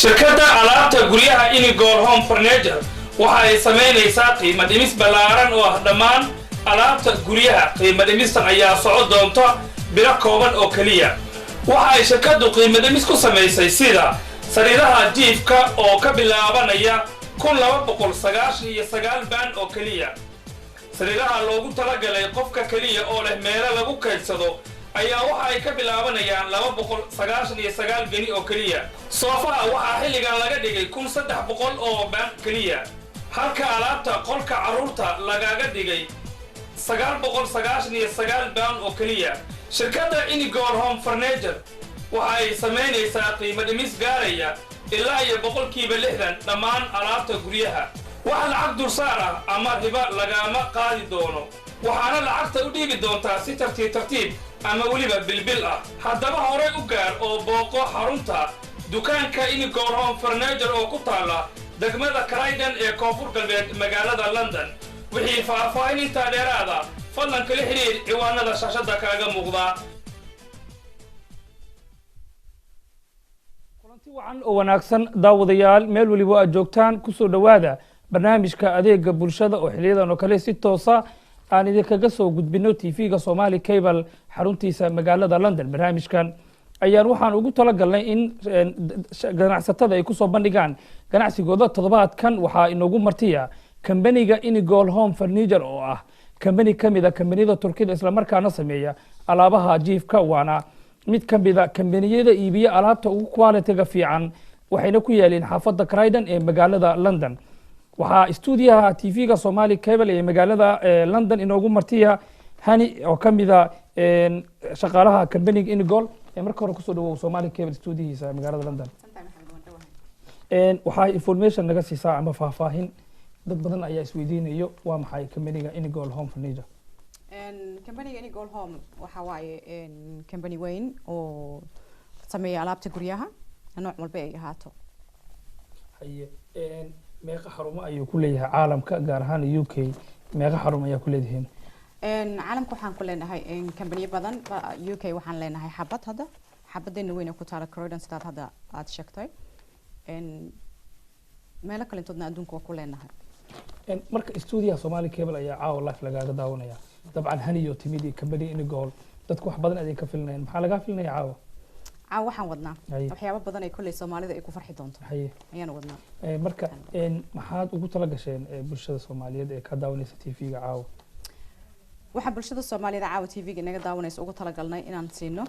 shirkadda alaabta guryaha Inigol Home Furniture waxa ay sameynaysaa qiimo dhimis ballaaran oo ah dhammaan alaabta guryaha. qiimo dhimistan ayaa socon doonta bilo kooban oo kaliya. waxa ay shirkaddu qiimo dhimis ku samaysay sida sariiraha jiifka oo ka bilaabanaya 1299 baan oo kaliya. sariiraha loogu talagalay qofka kaliya oo leh meelo lagu kaydsado ayaa waxa ay ka bilaabanayaan 299 bani oo kaliya. soofaha waxaa xilligan laga dhigay 1300 oo baan kaliya. halka alaabta qolka carruurta lagaga dhigay 999 baan oo kaliya. shirkadda Inigol Home Furniture waxa ay sameynaysaa qiimo dhimis gaaraya ilaa 60% dhammaan alaabta guryaha. wax lacag dulsaar ah ama riba lagama qaadi doono, waxaana lacagta u dhiibi doontaa si tartiib ama weliba bilbil ah. haddaba horey u gaar oo booqo xarunta dukaanka Inigol Home Furniture oo ku taala degmada Croydon ee koonfur galbeed magaalada London. wixii faahfaahin intaa dheeraada fadlan kala xiriir ciwaanada shaashada kaaga muuqda. kulanti wacan oo wanaagsan daawadayaal meel waliba aad joogtaan ku soo dhawaada barnaamijka adeega bulshada oo xiliyadan oo kale si toosa aan idinkaga soo gudbino TV-ga Somali Cable xaruntiisa magaalada London. barnaamijkan ayaan waxaan ugu talagalnay in ganacsatada ay ku soo bandhigaan ganacsigooda. toddobaadkan waxaa inoogu martiya kambaniga Inigol Home Furniture oo ah kambani kamida kambaniyada Turkida isla markaana sameeya alaabaha jiifka, waana mid kamida kambaniyada iibiya alaabta ugu quality-ga fiican, waxayna ku yaaleen xaafadda Croydon ee magaalada London. waxaa stuudiyaha TV-ga Somali Cable ee magaalada London inoogu martiya hani oo kamida shaqaalaha kambaniga Inigol. marka hore ku soo dhawow Somali Cable stuudiyihiisa magaalada London. waxaa information naga siisaa ama faahfaahin dad badan ayaa isweydiinayo waa maxay kambaniga Inigol Home Furniture? kambaniga Inigol Home waxa waaye kambani weyn oo sameeya alaabta guryaha nooc walba ay ahaato. haye meeqa xarumo ayuu ku leeyahay caalamka, gaar ahaan UK meeqa xarumo ayaa ku leedihiin? caalamka waxaan ku leenahay kambaniyo badan. UK waxaan leenahay xabad hadda xabadeena weyn ku taala Croydon sidaad hadda aad sheegtay. meelo kale intoodna adduunka waa ku leenahay. marka stuudiyaha Somali Cable ayaa caawa live lagaaga daawanaya. dabcan haniyo timidi kambani Inigol dadku wax badan idinka filinayaan. maxaa laga filinaya caawa? caawa waxaan wadnaa waxyaabo badan ay kulay Soomaalida ay ku farxi doonto ayaan wadnaa. marka maxaad ugu tala gasheen bulshada Soomaaliyeed ee ka daawanaysa TV-ga caawa? waxaan bulshada Soomaaliyeed caawa TV-ga inaga daawanaysa ugu tala galnay inaan siino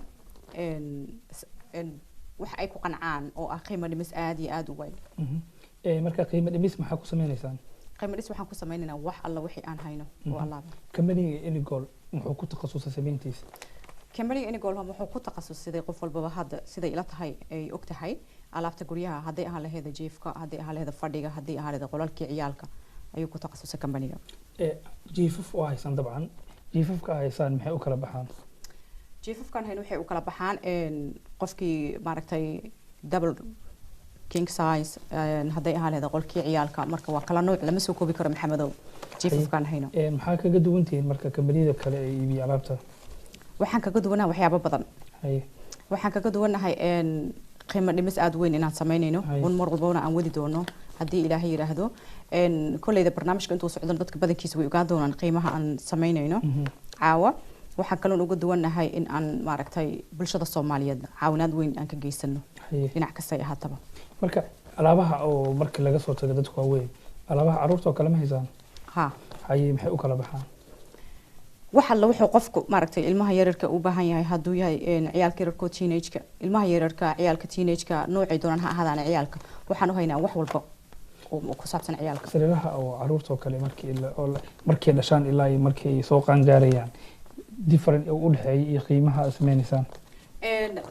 wax ay ku qancaan oo ah qiimo dhimis aad iyo aad u weyn. marka qiimo dhimis maxaa ku sameeynaysan? qiimo dhimis waxaan ku sameynaynaa wax alla wixii aan hayno oo alaab. kambaniga Inigol wuxuu ku takhasusay sameyntiisa? kambaniga Inigol Home wuxuu ku takhasusay qof walba hadda siday ila tahay ay og tahay alaabta guryaha, haday ahaan lahayd jiifka, haday ahaan lahayd fadhiga, haday ahaan lahayd qolalka ciyaalka ayuu ku takhasusay kambaniga. jiifaf oo haysan dabcan jiifafka haysan maxay u kala baxaan? jiifafkan hayno waxay u kala baxaan qofkii maaragtay double king size haday ahaan lahayd qolkii ciyaalka. marka waa kala nooc lama soo koobi karo maxamedow jiifafkan hayno. maxaa kaga duwantiin marka kambaniyada kale ee iibiya alaabta? waxaan kaga duwanahay waxyaabo badan. waxaan kaga duwanahay qiimo dhimis aad weyn inaan sameynayno oo mar walba aan wadi doono haddii Ilaahay yiraahdo. kullayda barnaamijka intuu socdo dadka badankiisa way ogaan doonaan qiimaha aan sameynayno caawa. waxaan kaloo uga duwanahay in aan maaragtay bulshada Soomaaliyeed caawinaad weyn aan ka geysano dhinac kasta ay ahaataba. marka alaabaha oo markii laga soo tago dadku waa weyn, alaabaha carruurta oo kale ma haysaan? haye maxay u kala baxaan? waxa la wuxuu qofku maaragtay ilmaha yararka u baahan yahay hadduu yahay ciyaalka yararka teenage-ka, ilmaha yararka ciyaalka teenage-ka noocay doonaan ha ahaadaan ciyaalka, waxaan u haynaa wax walba oo ku saabsan ciyaalka. sariiraha oo carruurta oo kale markii dhashaan ilaa markii soo qaangaarayaan different u dhaxeeyay iyo qiimaha sameynaysan?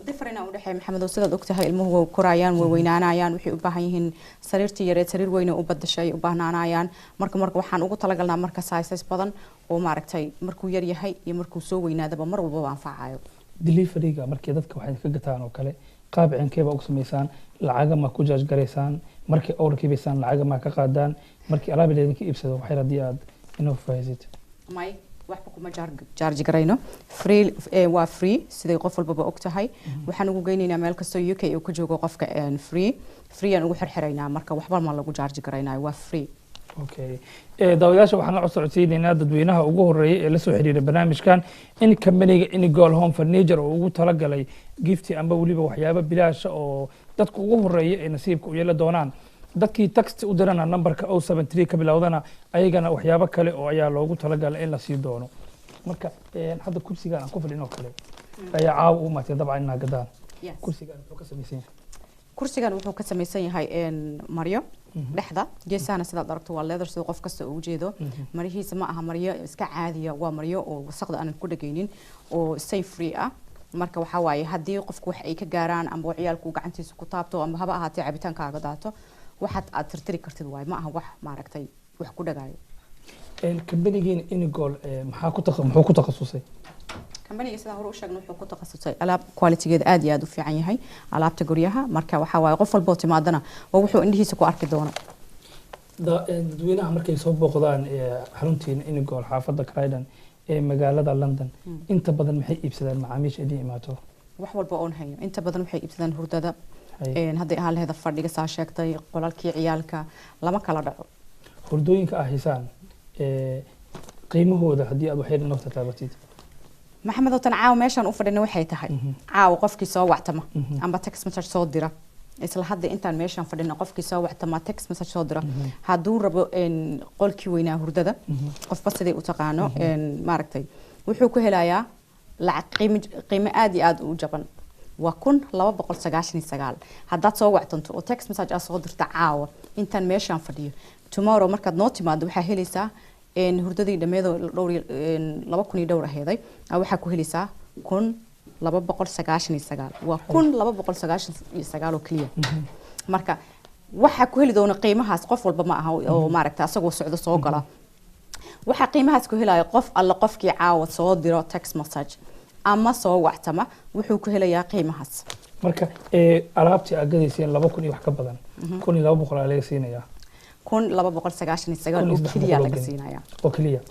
different u dhaxeey maxamedow sidaad og tahay ilmuhu way korayaan way weynaanayaan, waxay u baahan yihiin sariirtii yareed sariir weyn oo u badashay u baahnaanayaan. marka waxaan ugu talagalnaa marka sizes badan oo maaragtay markuu yar yahay iyo markuu soo weynaadaba mar walba anfacayo. delivery-ga markii dadka waxay ka gataan oo kale qaab cinkeyba ugu sameysaan, lacaga ma ku judge garaysaan, markii orkii baysaan lacaga ma ka qaadaan, markii alaab leedin ka iibsado waxay radii aad inoo faa'iisid? waxba kuma charge garayno free waa free siday qof walba og tahay waxaan ugu geynaynaa meel kasta UK uu ka joogo qofka free aan ugu xirxiraynaa marka waxba ma lagu charge garaynayo waa free okay daawadayaasha waxaan la codsiinaynaa dadweynaha ugu horeeyay ee la soo xiriiray barnaamijkan in company-ga Inigol Home Furniture oo ugu talagalay gift amba waliba waxyaabo bilaash oo dadku ugu horeeyay ee nasiibka u yeelan doonaan dadkii text u dirana numberka 073 ka bilowdana ayagana waxyaabo kale oo ayaa loogu talagalay in la sii doono marka hadda kursigan aan ku fadhino kale ayaa caaw u maatay dabcan inaa gadaan kursigan wuxuu ka samaysan yahay kursigan wuxuu ka samaysan yahay maryo dhexda geesahana sidaad aragto waa leather sida qof kasta uu jeedo marihiisa ma aha maryo iska caadiya waa maryo oo wasaqda aan ku dhageynin oo stay free ah marka waxa waaye haddii qofku wax ay ka gaaraan amba ciyaalku gacantiisa ku taabto amba haba ahaatee cabitaankaaga daato waxaad aad tirtiri kartid waay ma aha wax maaragtay wax ku dhagaayo company-giina Inigol muxuu ku takhasusay company-ga sida hore u sheegnay wuxuu ku takhasusay alaab quality-geeda aad iyo aad u fiican yahay alaabta guryaha marka waxa waaye qof walba oo timaadana waa wuxuu indhihiisa ku arki doono dadweynaha markay soo booqdaan xaruntiina Inigol xaafadda Croydon ee magaalada London inta badan maxay iibsadaan macaamiisha idin imaato wax walba oo hayo inta badan waxay iibsadaan hurdada hadday ahaan lahayd fadhiga saa sheegtay qolalkii ciyaalka lama kala dhaco hurdooyinka ah hisaan qiimahooda haddii aad waxyar noo tataabatid maxamed oo tan caaw meeshan u fadhina waxay tahay caaw qofkii soo wactama amba text message soo dira isla hadda intaan meeshan fadhina qofkii soo wactama text message soo dira hadduu rabo qolkii weynaa hurdada qofba siday u taqaano maaragtay wuxuu ku helayaa lacag qiimo aad iyo aad u jaban waa 1299 haddaad soo wactanto oo text message aad soo dirta caawa intaan meeshan fadhiyo tomorrow markaad noo timaado waxaa helaysaa hurdadii dhameedo dhowr 2000 dhowr aheeday waxaa ku helaysaa 1299 waa 1299 oo kaliya marka waxa ku heli doona qiimahaas qof walba ma aha oo maaragtay asagoo socdo soo gala waxa qiimahaas ku helaya qof alla qofkii caawa soo diro text message ama soo wactama wuxuu ku helayaa qiimahaas marka alaabtii aad gadayseen 2000 iyo wax ka badan 1200 laga siinayaa 1299 oo kaliya laga siinayaa oo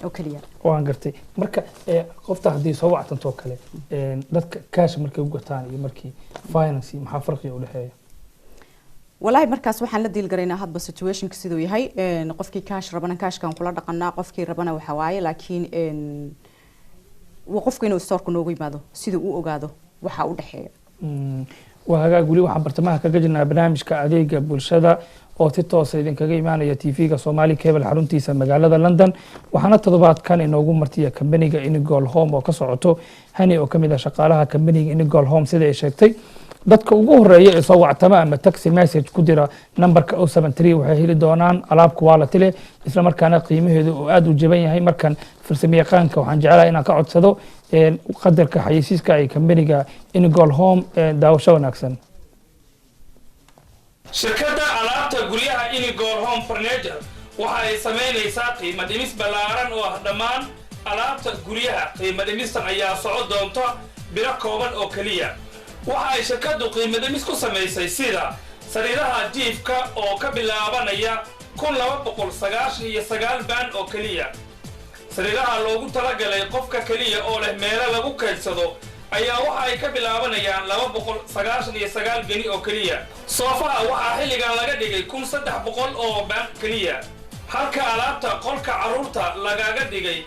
kaliya waan gartay marka qofta haddii soo wactanto kale dadka cash markay u gataan iyo markii finance maxaa farqiga u dhaxeeya والله مركز waxaan la deal gareynaa hadba situation sidoo yahay qofkii cash rabana cashkan kula dhaqanaa qofkii rabana waxa waaye laakiin waqofku inuu store-ku noogu yimaado sidoo uu ogaado waxa u dhaxeeya waxa guli waxaan bartamaha kaga jirnaa barnaamijka adeega bulshada oo si toos ah idinkaga imaanaya TV-ga Somali Cable xaruntiisa magaalada London waxaana toddobaadkan inoogu martiya company-ga Inigol Home oo ka socoto hani oo kamid ah shaqaalaha company-ga Inigol Home sida ay sheegtay dadka ugu horeeya ee soo wactama ama text message ku dira numberka 073 waxay heli doonaan alaab quality leh isla markaana qiimaheedu oo aad u jaban yahay markan farsamayaqaanka waxaan jecelahay inaan ka codsado qadarka xayeysiiska ay company-ga Inigol Home daawasho wanaagsan shirkadda alaabta guryaha Inigol Home Furniture waxa ay sameynaysaa qiimo dhimis ballaaran oo ah dhammaan alaabta guryaha qiimo dhimistan ayaa socon doonta bilo kooban oo kaliya waxa ay shirkaddu qiimo dhimis ku samaysay sida sariiraha jiifka oo ka bilaabanaya 1299 baan oo kaliya sariiraha loogu talagalay qofka kaliya oo leh meelo lagu kaydsado ayaa waxa ay ka bilaabanayaan 299 bani oo kaliya soofaha waxaa xilligan laga dhigay 1300 oo baan kaliya halka alaabta qolka caruurta lagaga dhigay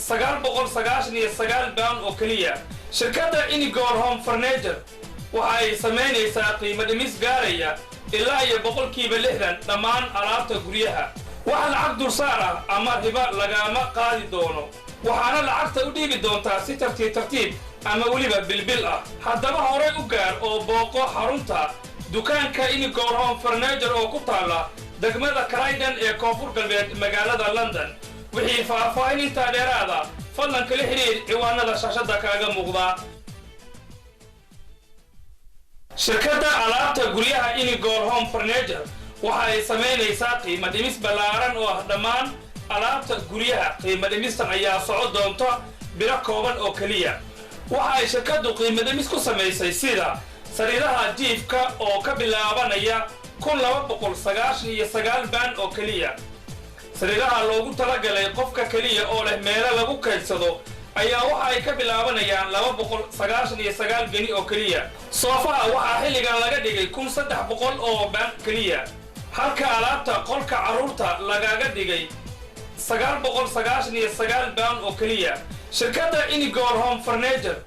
999 baan oo kaliya shirkadda Inigol Home Furniture waxa ay sameynaysaa qiimo dhimis gaaraya ilaa iyo 60% dhammaan alaabta guryaha waxa lacag dulsaar ah ama riba lagama qaadi doono waxaana lacagta u dhiibi doontaa si tartiib ama waliba bilbil ah haddaba hore u gaar oo booqo xarunta dukaanka Inigol Home Furniture oo ku taala degmada Croydon ee koonfur galbeed magaalada London wixii faahfaahin inta dheeraada fadlan kala xiriir ciwaanada shashada kaaga muuqda shirkadda alaabta guryaha Inigol Home Furniture waxa ay sameynaysaa qiimo dhimis ballaaran oo ah dhammaan alaabta guryaha qiimo dhimistan ayaa socon doonta bilo kooban oo kaliya waxa ay shirkaddu qiimo dhimis ku samaysay sida sariiraha jiifka oo ka bilaabanaya 1299 baan oo kaliya sariiraha loogu talagalay qofka keliya oo leh meelo lagu kaydsado ayaa waxa ay ka bilaabanayaan 299 geni oo keliya. Soofaha waxaa xilligan laga dhigay 1300 oo baan keliya, halka alaabta qolka carruurta lagaga dhigay 999 baan oo keliya. Shirkadda Inigor Home Furniture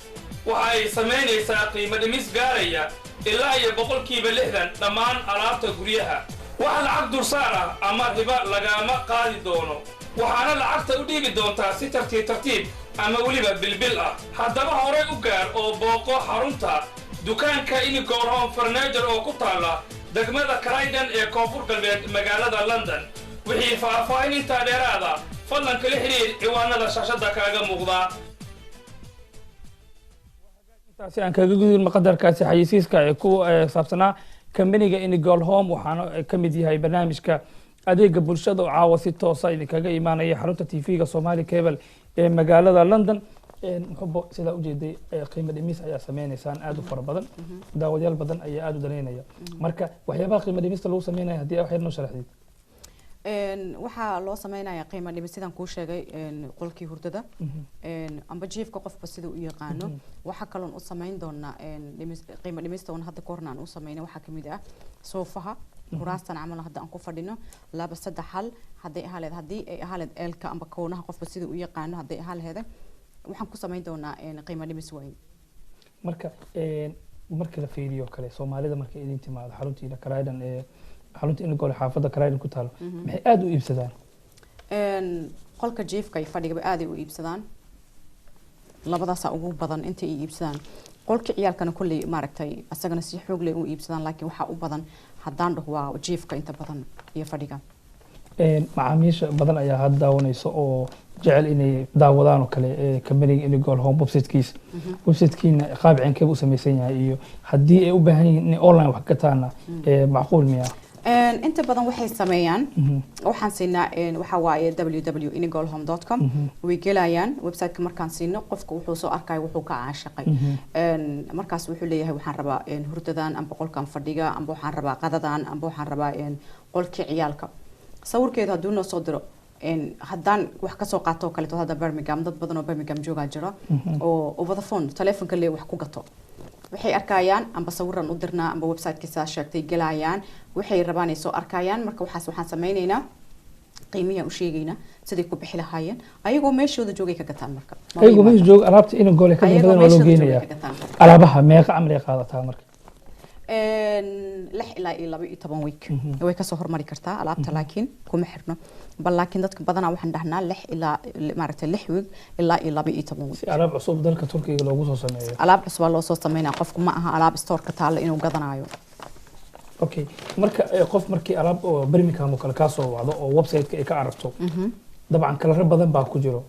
waxa ay samaynaysaa qiimo dhimis gaaraya ilaa iyo 60% dhammaan alaabta guryaha. Waxa lacag dulsaar ah ama riba lagama qaadi doono, waxaana lacagta u dhiibi doontaa si tartiib ama weliba bilbil ah. Haddaba hore u gaar oo booqo xarunta dukaanka Inigor Home Furniture oo ku taala degmada Croydon ee koonfur galbeed magaalada London. wixii faahfaahin intaa dheeraada fadlan kala xiriir ciwaanada shaashada kaaga muuqda. intaasi aan kaga gudubin maqadarkaasi xayeysiiska ee ku saabsanaa kambaniga Inigor Home waxaana ka mid yahay barnaamijka adeega bulshada oo caawa si toos ah idinkaga imaanaya xarunta TV-ga Somali Cable ee magaalada London. muxuu sida u jeeday qiimo dhimis ayaa sameeynaysan aad u fara badan, daawadayaal badan ayaa aad u daneynaya. marka waxyaabaha qiimo dhimista lagu sameeyay hadii wax yar noo sharaxdid. waxaa loo sameynaya qiimo dhimis sidaan kuu sheegay qolkii hurdada amba jiifka qofba sida u yaqaano. waxa kaloon u sameyn doonaa qiimo dhimista oo hadda koornaan u sameynay waxa kamid ah soofaha kuraastan camal hadda aan ku fadhino 2-3 hal hadii ay ahaaleed eelka amba koonaha qofba sida u yaqaano hadii ahaaleed waxaan ku sameyn doonaa qiimo dhimis weyn. marka la fiiriyo kale Soomaalida marka idin timaado xaruntiina Croydon xarunta Inigor xaafada Croydon ku taalo maxay aad u iibsadaan qolka jiifka ay fadhiga aad u iibsadaan labadaas ugu badan inta ay iibsadaan. qolka ciyaalkana kulli maaragtay asagana si xoog leh u iibsadaan laakiin waxa u badan hadaan dhaho waa jiifka inta badan iyo fadhiga. macaamiisha badan ayaa hadda daawanayso oo jecel inay daawadaan oo kale kambaniga Inigor Home website-kiina qaab cinkee u samaysan yahay iyo haddii ay u baahan yihiin in online wax ka taana macquul miyaa? inta badan waxay sameeyaan waxaan siinaa waxa waaye www.inigorhome.com way gelayaan website-ka markaan siino qofka wuxuu soo arkay wuxuu ka caashaqay markaas wuxuu leeyahay waxaan rabaa hurdadan amba qolkan fadhiga amba waxaan rabaa qadadan amba waxaan rabaa qolkii ciyaalka. sawirkeedu hadduu noo soo diro haddaan wax ka soo qaato kale to hadda Birmingham dad badan oo Birmingham jooga jira oo over the phone telefoonka lee wax ku gato waxay arkayaan amba sawiran u dirnaa amba website-kiisa sheegtay gelayaan waxay rabaan ay soo arkayaan marka waxaan sameynaynaa qiimihiisa u sheegayna sidii ku bixi lahaayeen ayagoo meeshooda joogay ka gataan. marka ayagoo meesha joog alaabta Inigor ka badan oo loo geenaya alaabaha meeqa amri qaadataa marka 6 ilaa 12 week way ka soo hormari kartaa alaabta laakiin kuma xirno bal laakiin dadka badanaa waxaan dhahnaa 6 ilaa maaragtay 6 week ilaa 12 week. si alaab cusub dalka Turkiga loogu soo sameeyo alaab cusub loo soo sameeyaa qofku ma aha alaab store ka taal inuu gadanayo. okay marka qof markii alaab oo Birmingham oo kale ka soo wacdo oo website-ka ay ka aragto dabcan kalar badan baa ku jiro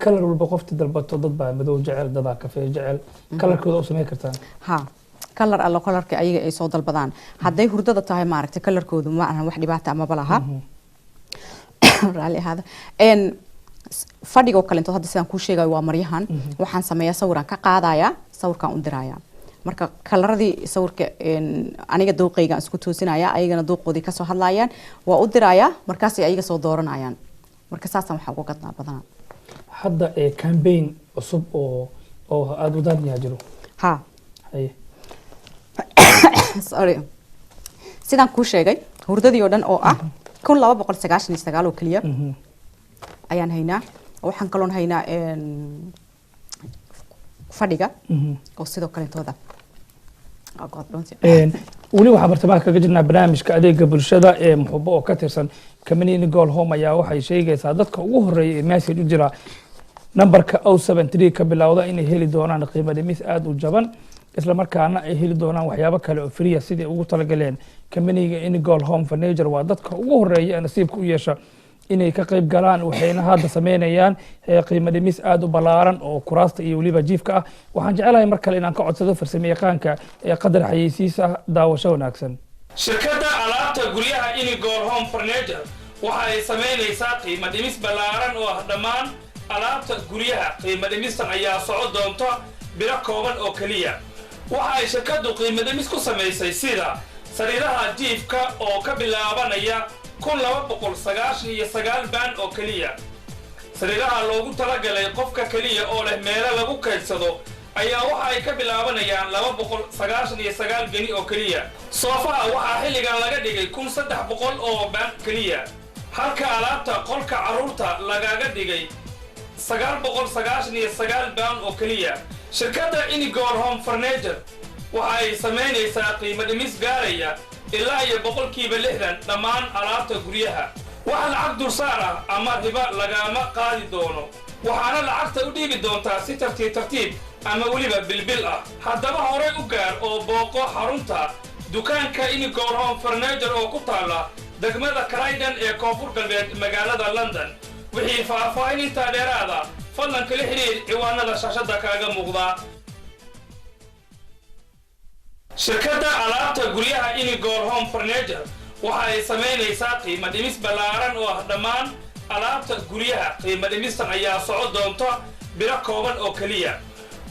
kalar walba qofti dalbato dad baa madow jecel dad kafee jecel kalarkooda u sameey kartaa. kalar alla kalarka ayaga ay soo dalbadaan haday hurdada tahay maaragtay kalarkoodu ma aha wax dhibaato ama balaha raali hada fadhiga kale inta hadda sidaan ku sheegay waa maryahan waxaan sameeyaa sawiraan ka qaadaya sawirkaan u diraya marka kalaradii sawirka aniga dooqayga isku toosinaya ayagana dooqoodii ka soo hadlayaan waa u diraya markaas ay ayaga soo dooranayaan marka saasan waxa ugu gadnaa badan hadda campaign cusub oo aad u daan yaajiro sorry sidaan ku sheegay hurdadii oo dhan oo ah 1299 oo kaliya ayaan haynaa waxaan kaloon haynaa fadhiga oo sidoo kale tooda wali waxa bartamaha kaga jirnaa barnaamijka adeega bulshada ee muxubo oo ka tirsan kambaniga Inigor Home ayaa waxay sheegaysaa dadka ugu horeeyay ee message u jira numberka 073 ka bilowda inay heli doonaan qiimo dhimis aad u jaban isla markaana ay heli doonaan waxyaabo kale oo free ah sidii ugu talagaleen kambaniga Inigor Home Furniture waa dadka ugu horeeyay nasiibka u yeesha inay ka qayb galaan waxayna hadda sameynayaan qiimo dhimis aad u balaaran oo kuraasta iyo waliba jiifka ah. waxaan jecelahay mar kale inaan ka codsado farsamayaqaanka qadar xayeysiisa daawasho wanaagsan. shirkadda alaabta guryaha Inigor Home Furniture waxa ay sameynaysaa qiimo dhimis balaaran oo dhammaan alaabta guryaha. qiimo dhimistan ayaa socod doonta bilo kooban oo kaliya. waxa ay shirkaddu qiimo dhimis ku samaysay sida sariiraha jiifka oo ka bilaabanaya 1299 baan oo keliya sariiraha loogu talagalay qofka keliya oo leh meelo lagu kaydsado ayaa waxa ay ka bilaabanayaan 299 geni oo keliya soofaha waxaa xilligan laga dhigay 1300 oo baan keliya halka alaabta qolka carruurta lagaga dhigay 999 baan oo keliya shirkadda Inigor Home Furniture waxa ay samaynaysaa qiimo dhimis gaaraya ilaa iyo 60% dhammaan alaabta guryaha waxa lacag dulsaar ah ama riba lagama qaadi doono waxaana lacagta u dhiibi doontaa si tartiib ama weliba bilbil ah haddaba hore u gaar oo booqo xarunta dukaanka Inigor Home Furniture oo ku taala degmada Croydon ee koonfur galbeed magaalada London wixii faahfaahin intaa dheeraada fadlan kala xiriir ciwaanada shaashada kaaga muuqda shirkadda alaabta guryaha Inigor Home Furniture waxa ay samaynaysaa qiimo dhimis ballaaran oo ah dhammaan alaabta guryaha qiimo dhimistan ayaa socon doonta bilo kooban oo keliya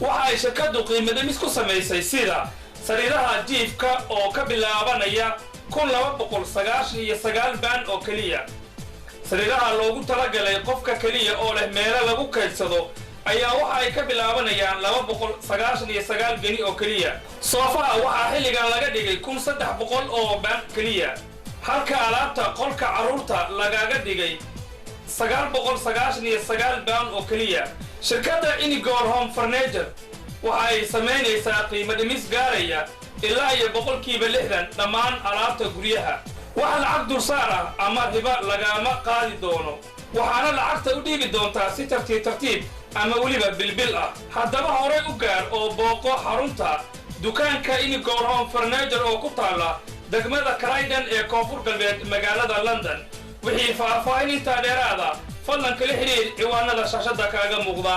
waxa ay shirkaddu qiimo dhimis ku samaysay sida sariiraha jiifka oo ka bilaabanaya 1299 baan oo keliya sariiraha loogu talagalay qofka keliya oo leh meelo lagu kaydsado ayaa waxa ay ka bilaabanayaan 299 geni oo keliya soofaha waxaa xilligan laga dhigay 1300 oo baan keliya halka alaabta qolka carruurta lagaga dhigay 999 baan oo keliya shirkadda Inigor Home Furniture waxa ay samaynaysaa qiimo dhimis gaaraya ilaa iyo 60% dhammaan alaabta guryaha waxa lacag dulsaar ah ama riba lagama qaadi doono waxaana lacagta u dhiibi doontaa si tartiib ama weliba bilbil ah haddaba hore u gaar oo booqo xarunta dukaanka Inigor Home Furniture oo ku taala degmada Croydon ee koonfur galbeed magaalada London wixii faahfaahin intaa dheeraada fadlan kala xiriir ciwaanada shaashada kaaga muuqda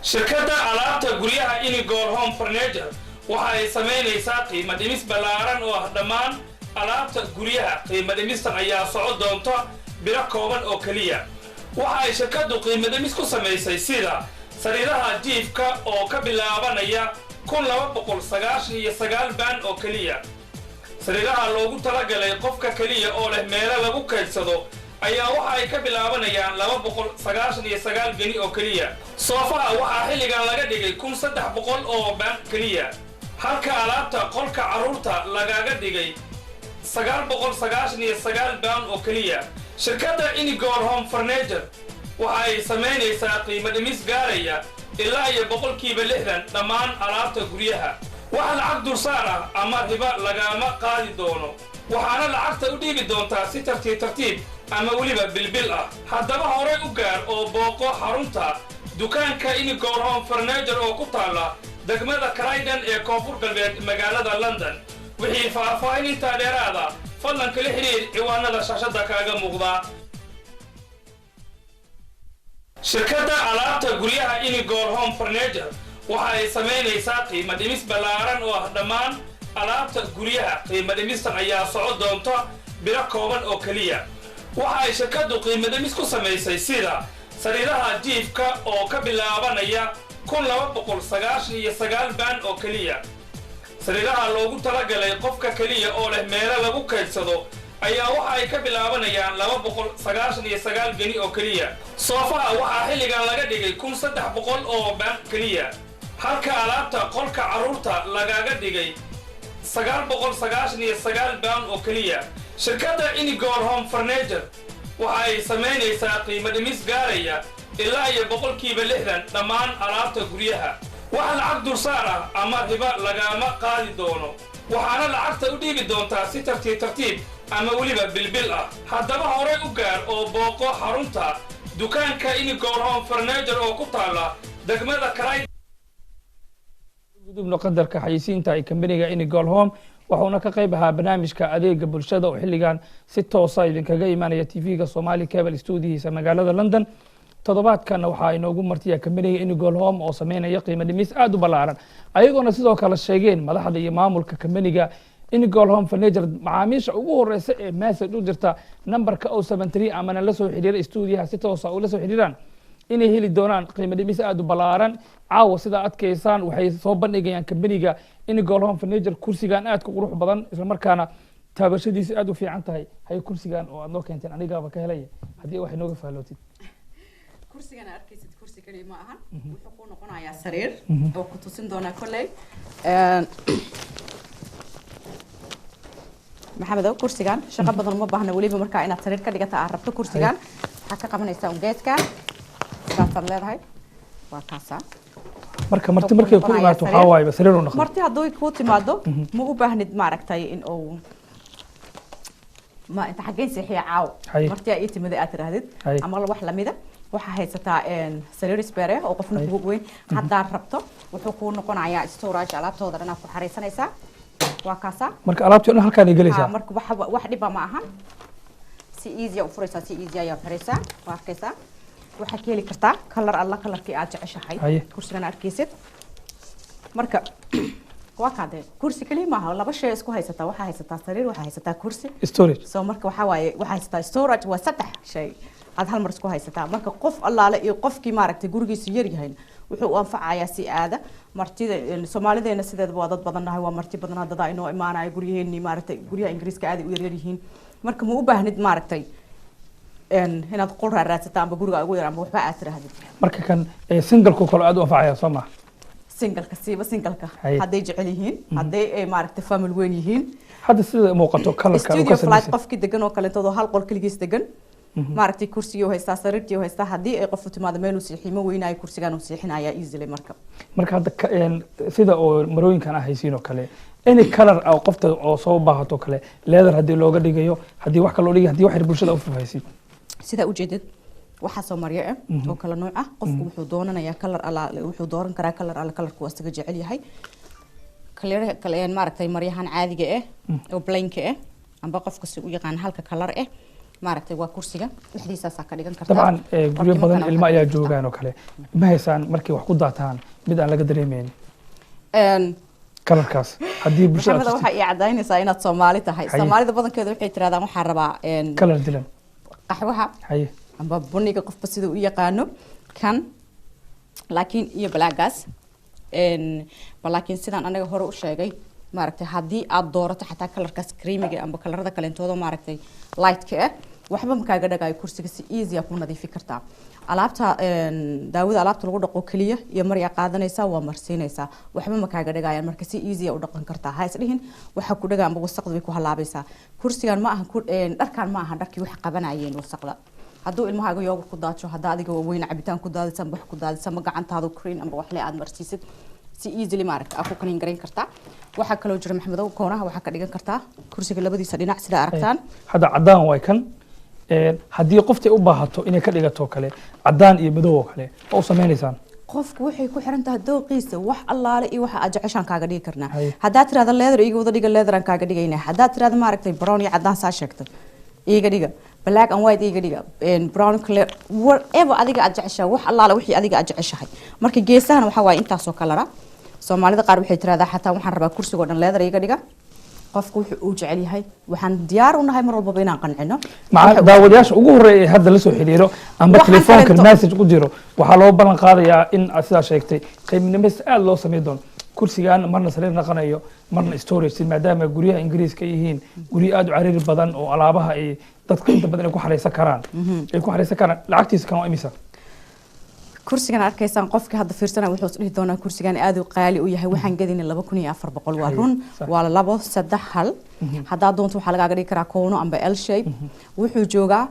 shirkadda alaabta guryaha Inigor Home Furniture waxa ay samaynaysaa qiimo dhimis ballaaran oo ah dhammaan alaabta guryaha qiimo dhimistan ayaa socon doonta bilo kooban oo keliya waxa ay shirkaddu qiimo dhimis ku samaysay sida sariiraha jiifka oo ka bilaabanaya 1299 baan oo keliya sariiraha loogu talagalay qofka keliya oo leh meelo lagu kaydsado ayaa waxa ay ka bilaabanayaan 299 geni oo keliya soofaha waxaa xilligan laga dhigay 1300 oo baan keliya halka alaabta qolka carruurta lagaga dhigay 999 baan oo keliya shirkadda Inigor Home Furniture waxa ay samaynaysaa qiimo dhimis gaaraya ilaa iyo 60% dhammaan alaabta guryaha waxa lacag dulsaar ah ama riba lagama qaadi doono waxaana lacagta u dhiibi doontaa si tartiib ama weliba bilbil ah haddaba hore u gaar oo booqo xarunta dukaanka Inigor Home Furniture oo ku taala degmada Croydon ee koonfur galbeed magaalada London wixii faahfaahin intaa dheeraada fadlan kala xiriir ciwaanada shaashada kaaga muuqda shirkadda alaabta guryaha Inigor Home Furniture waxa ay samaynaysaa qiimo dhimis ballaaran oo ah dhammaan alaabta guryaha qiimo dhimistan ayaa socon doonta bilo kooban oo keliya waxa ay shirkaddu qiimo dhimis ku samaysay sida sariiraha jiifka oo ka bilaabanaya 1299 baan oo keliya sariiraha loogu talagalay qofka keliya oo leh meelo lagu kaydsado ayaa waxa ay ka bilaabanayaan 299 geni oo keliya soofaha waxaa xilligan laga dhigay 1300 oo baan keliya halka alaabta qolka carruurta lagaga dhigay 999 baan oo keliya shirkadda Inigor Home Furniture waxa ay samaynaysaa qiimo dhimis gaaraya ilaa iyo 60% dhammaan alaabta guryaha waxa lacag dulsaar ah ama riba lagama qaadi doono waxaana lacagta u dhiibi doontaa si tartiib ama weliba bilbil ah haddaba hore u gaar oo booqo xarunta dukaanka Inigor Home Furniture oo ku taala degmada Croydon gudubno qadarka xayisiinta ay kambaniga Inigor Home waxaana ka qayb ahaa barnaamijka adeega bulshada oo xilligan si toos ah idinkaga imaanaya TV-ga Somali Cable Studios magaalada London toddobaadkan waxa ay noogu martiya kambaniga Inigor Home oo sameynaya qiimo dhimis aad u ballaaran ayagoona sidoo kale sheegeen madaxda iyo maamulka kambaniga Inigor Home Furniture macaamiisha ugu horeysa ee message u dirta numberka 073 ama la soo xiriir studio-ha si toos ah ula soo xiriiraan inay heli doonaan qiimo dhimis aad u ballaaran caawa sida adkeysaan waxay soo bandhigayaan kambaniga Inigor Home Furniture kursigan aad ku qurux badan isla markaana taabashadiisa aad u fiican tahay hay kursigan oo aad noo keenteen anigaaba ka helaya haddii wax inooga faalootid kursigan arkaysid kursi kaliya ma ahan wuxuu ku noqonayaa sariir oo ku tusin doonaa kolley maxamedow kursigan shaqo badan uma baahna weliba markaa inaad sariir ka dhigata aad rabto kursigan waxaad ka qabanaysaa geedkan sidaasaad leedahay waa kaasaa marka markay ku imaato waxaa waaye sariir u noqon marti hadduu ku timaado ma u baahnid maaragtay in uu ما أنت حقين سيحية عاو مرتي أي تمدي أترهدد أما الله واحد لميدا waxa haysataa sariir spare oo qofna ugu weyn hadda rabto wuxuu ku noqonayaa storage alaabtooda dhan ku xariisanaysaa waa kaasa marka alaabtii dhan halkaan ay galaysaa marka wax dhib ma aha si easy u furaysaa si easy ayaa furaysaa waa arkaysaa waxa ka heli kartaa color alla colorkii aad jeceshahay kursigan arkaysid marka waa kaade kursi kaliya maaha laba shay isku haysataa waxa haysataa sariir waxa haysataa kursi storage soo marka waxa waaye waxa haysataa storage waa saddex shay aad hal mar isku haysataa marka qof allaale iyo qofkii maaragtay gurigiisa yar yahay wuxuu u anfacayaa si aada martida Soomaalideena sideedaba waa dad badannahay waa marti badan dad ay inoo imaanay guryaheennii maaragtay guryaha Ingiriiska aad u yar yihiin marka ma u baahnid maaragtay inaad qol raadsataa amba guriga ugu yar amba waxba aad tirahdid marka kan single-ku kale aad u anfacaya Soomaa single-ka siiba single-ka hadday jecel yihiin hadday maaragtay family weyn yihiin hadda sida muuqato color-ka uu ka sameeyay qofkii degan oo kale intooda hal qol kaligiis degan maaragtay kursiga haystaa sariirtii haystaa hadii ay qof u timaado meel uu siiximo weynay kursigan uu siixinaya easily marka hadda sida oo marooyinkan ah haysiin oo kale any color oo qofta oo soo baahato kale leather hadii looga dhigayo hadii wax kale loo dhigayo hadii wax bulshada u fufaysi sida u jeedid waxa soo mariya oo kala nooc ah qofku wuxuu doonanayaa color ala wuxuu dooran karaa color ala colorku asaga jecel yahay kale maaragtay maryahan caadiga ah oo blank ah amba qofka si u yaqaan halka color ah maaragtay waa kursiga wixdiisa ka dhigan kartaa taban guriyo badan ilmo ayaa joogaan oo kale ma haysan markii wax ku daataan mid aan laga dareemeyn kalarkaas hadii bulshada waxa ay cadaynaysaa inaad Soomaali tahay Soomaalida badankeedu waxay tiraadaan waxa rabaa kalar dilan qaxwaha haye amba buniga qofba sida u yaqaano kan laakiin iyo blaagaas laakiin sidaan anaga hore u sheegay maaragtay hadii aad doorato xataa kalarkaas creamiga amba kalarada kale intooda maaragtay light-ka ah waxba ma kaaga dhagaay kursiga si easy ah ku nadiifin kartaa alaabta daawada alaabta lagu dhaqo kaliya iyo marya qaadanaysa waa marsiinaysaa waxba ma kaaga dhagaayaan marka si easy ah u dhaqan kartaa ha isdhihin waxa ku dhagaa amba wasaqda way ku halaabaysaa kursigan ma aha dharkan ma aha dharkii wax qabanayeen wasaqda hadduu ilmahaaga yogurt ku daadsho hadda adiga weyn cabitaan ku daadsan wax ku daadsan ma gacantaadu cream amba wax le aad marsiisid si easily maaragtay aad ku clean gareyn kartaa waxa kale oo jira maxamedow koonaha waxa ka dhigan kartaa kursiga labadiisa dhinac sida aragtaan hadda cadaan way kan hadii qoftii u baahato inay ka dhigato kale cadaan iyo madow kale oo sameeynaysan qofku waxay ku xiran tahay dooqiisa wax allaale iyo waxa aad jeceshaan kaaga dhigi karnaa hadaa tiraada leather iga wada dhiga leather aan kaaga dhigaynaa hadaa tiraada maaragtay brown iyo cadaan saa sheegtay iga dhiga black and white iga dhiga brown color whatever adiga aad jeceshahay wax allaale wixii adiga aad jeceshahay marka geesahan waxa waay intaas oo kala Soomaalida qaar waxay tiraahdaa xataa waxaan rabaa kursiga oo dhan leather iga dhiga qofku wuxuu u jecel yahay waxaan diyaar u nahay mar walba inaan qancino daawadayaasha ugu horeeyay ee hadda la soo xiriiro amba telefoonka message ku jiro waxa loo balan qaadayaa in sidaa sheegtay qiiminimo aad loo sameeyo doon kursigan marna sariir naqanayo marna storage maadaama guryaha Ingiriiska yihiin guri aad u cariir badan oo alaabaha ay dadka inta badan ay ku xareysan karaan lacagtiisa kan waa imisa kursigan arkaysan qofka hadda fiirsana wuxuu isdhihi doonaa kursigan aad u qaali u yahay waxaan gadina 2400 waa run waa 2 3 hadaa doonto waxa laga dhigi karaa koono amba L shape wuxuu joogaa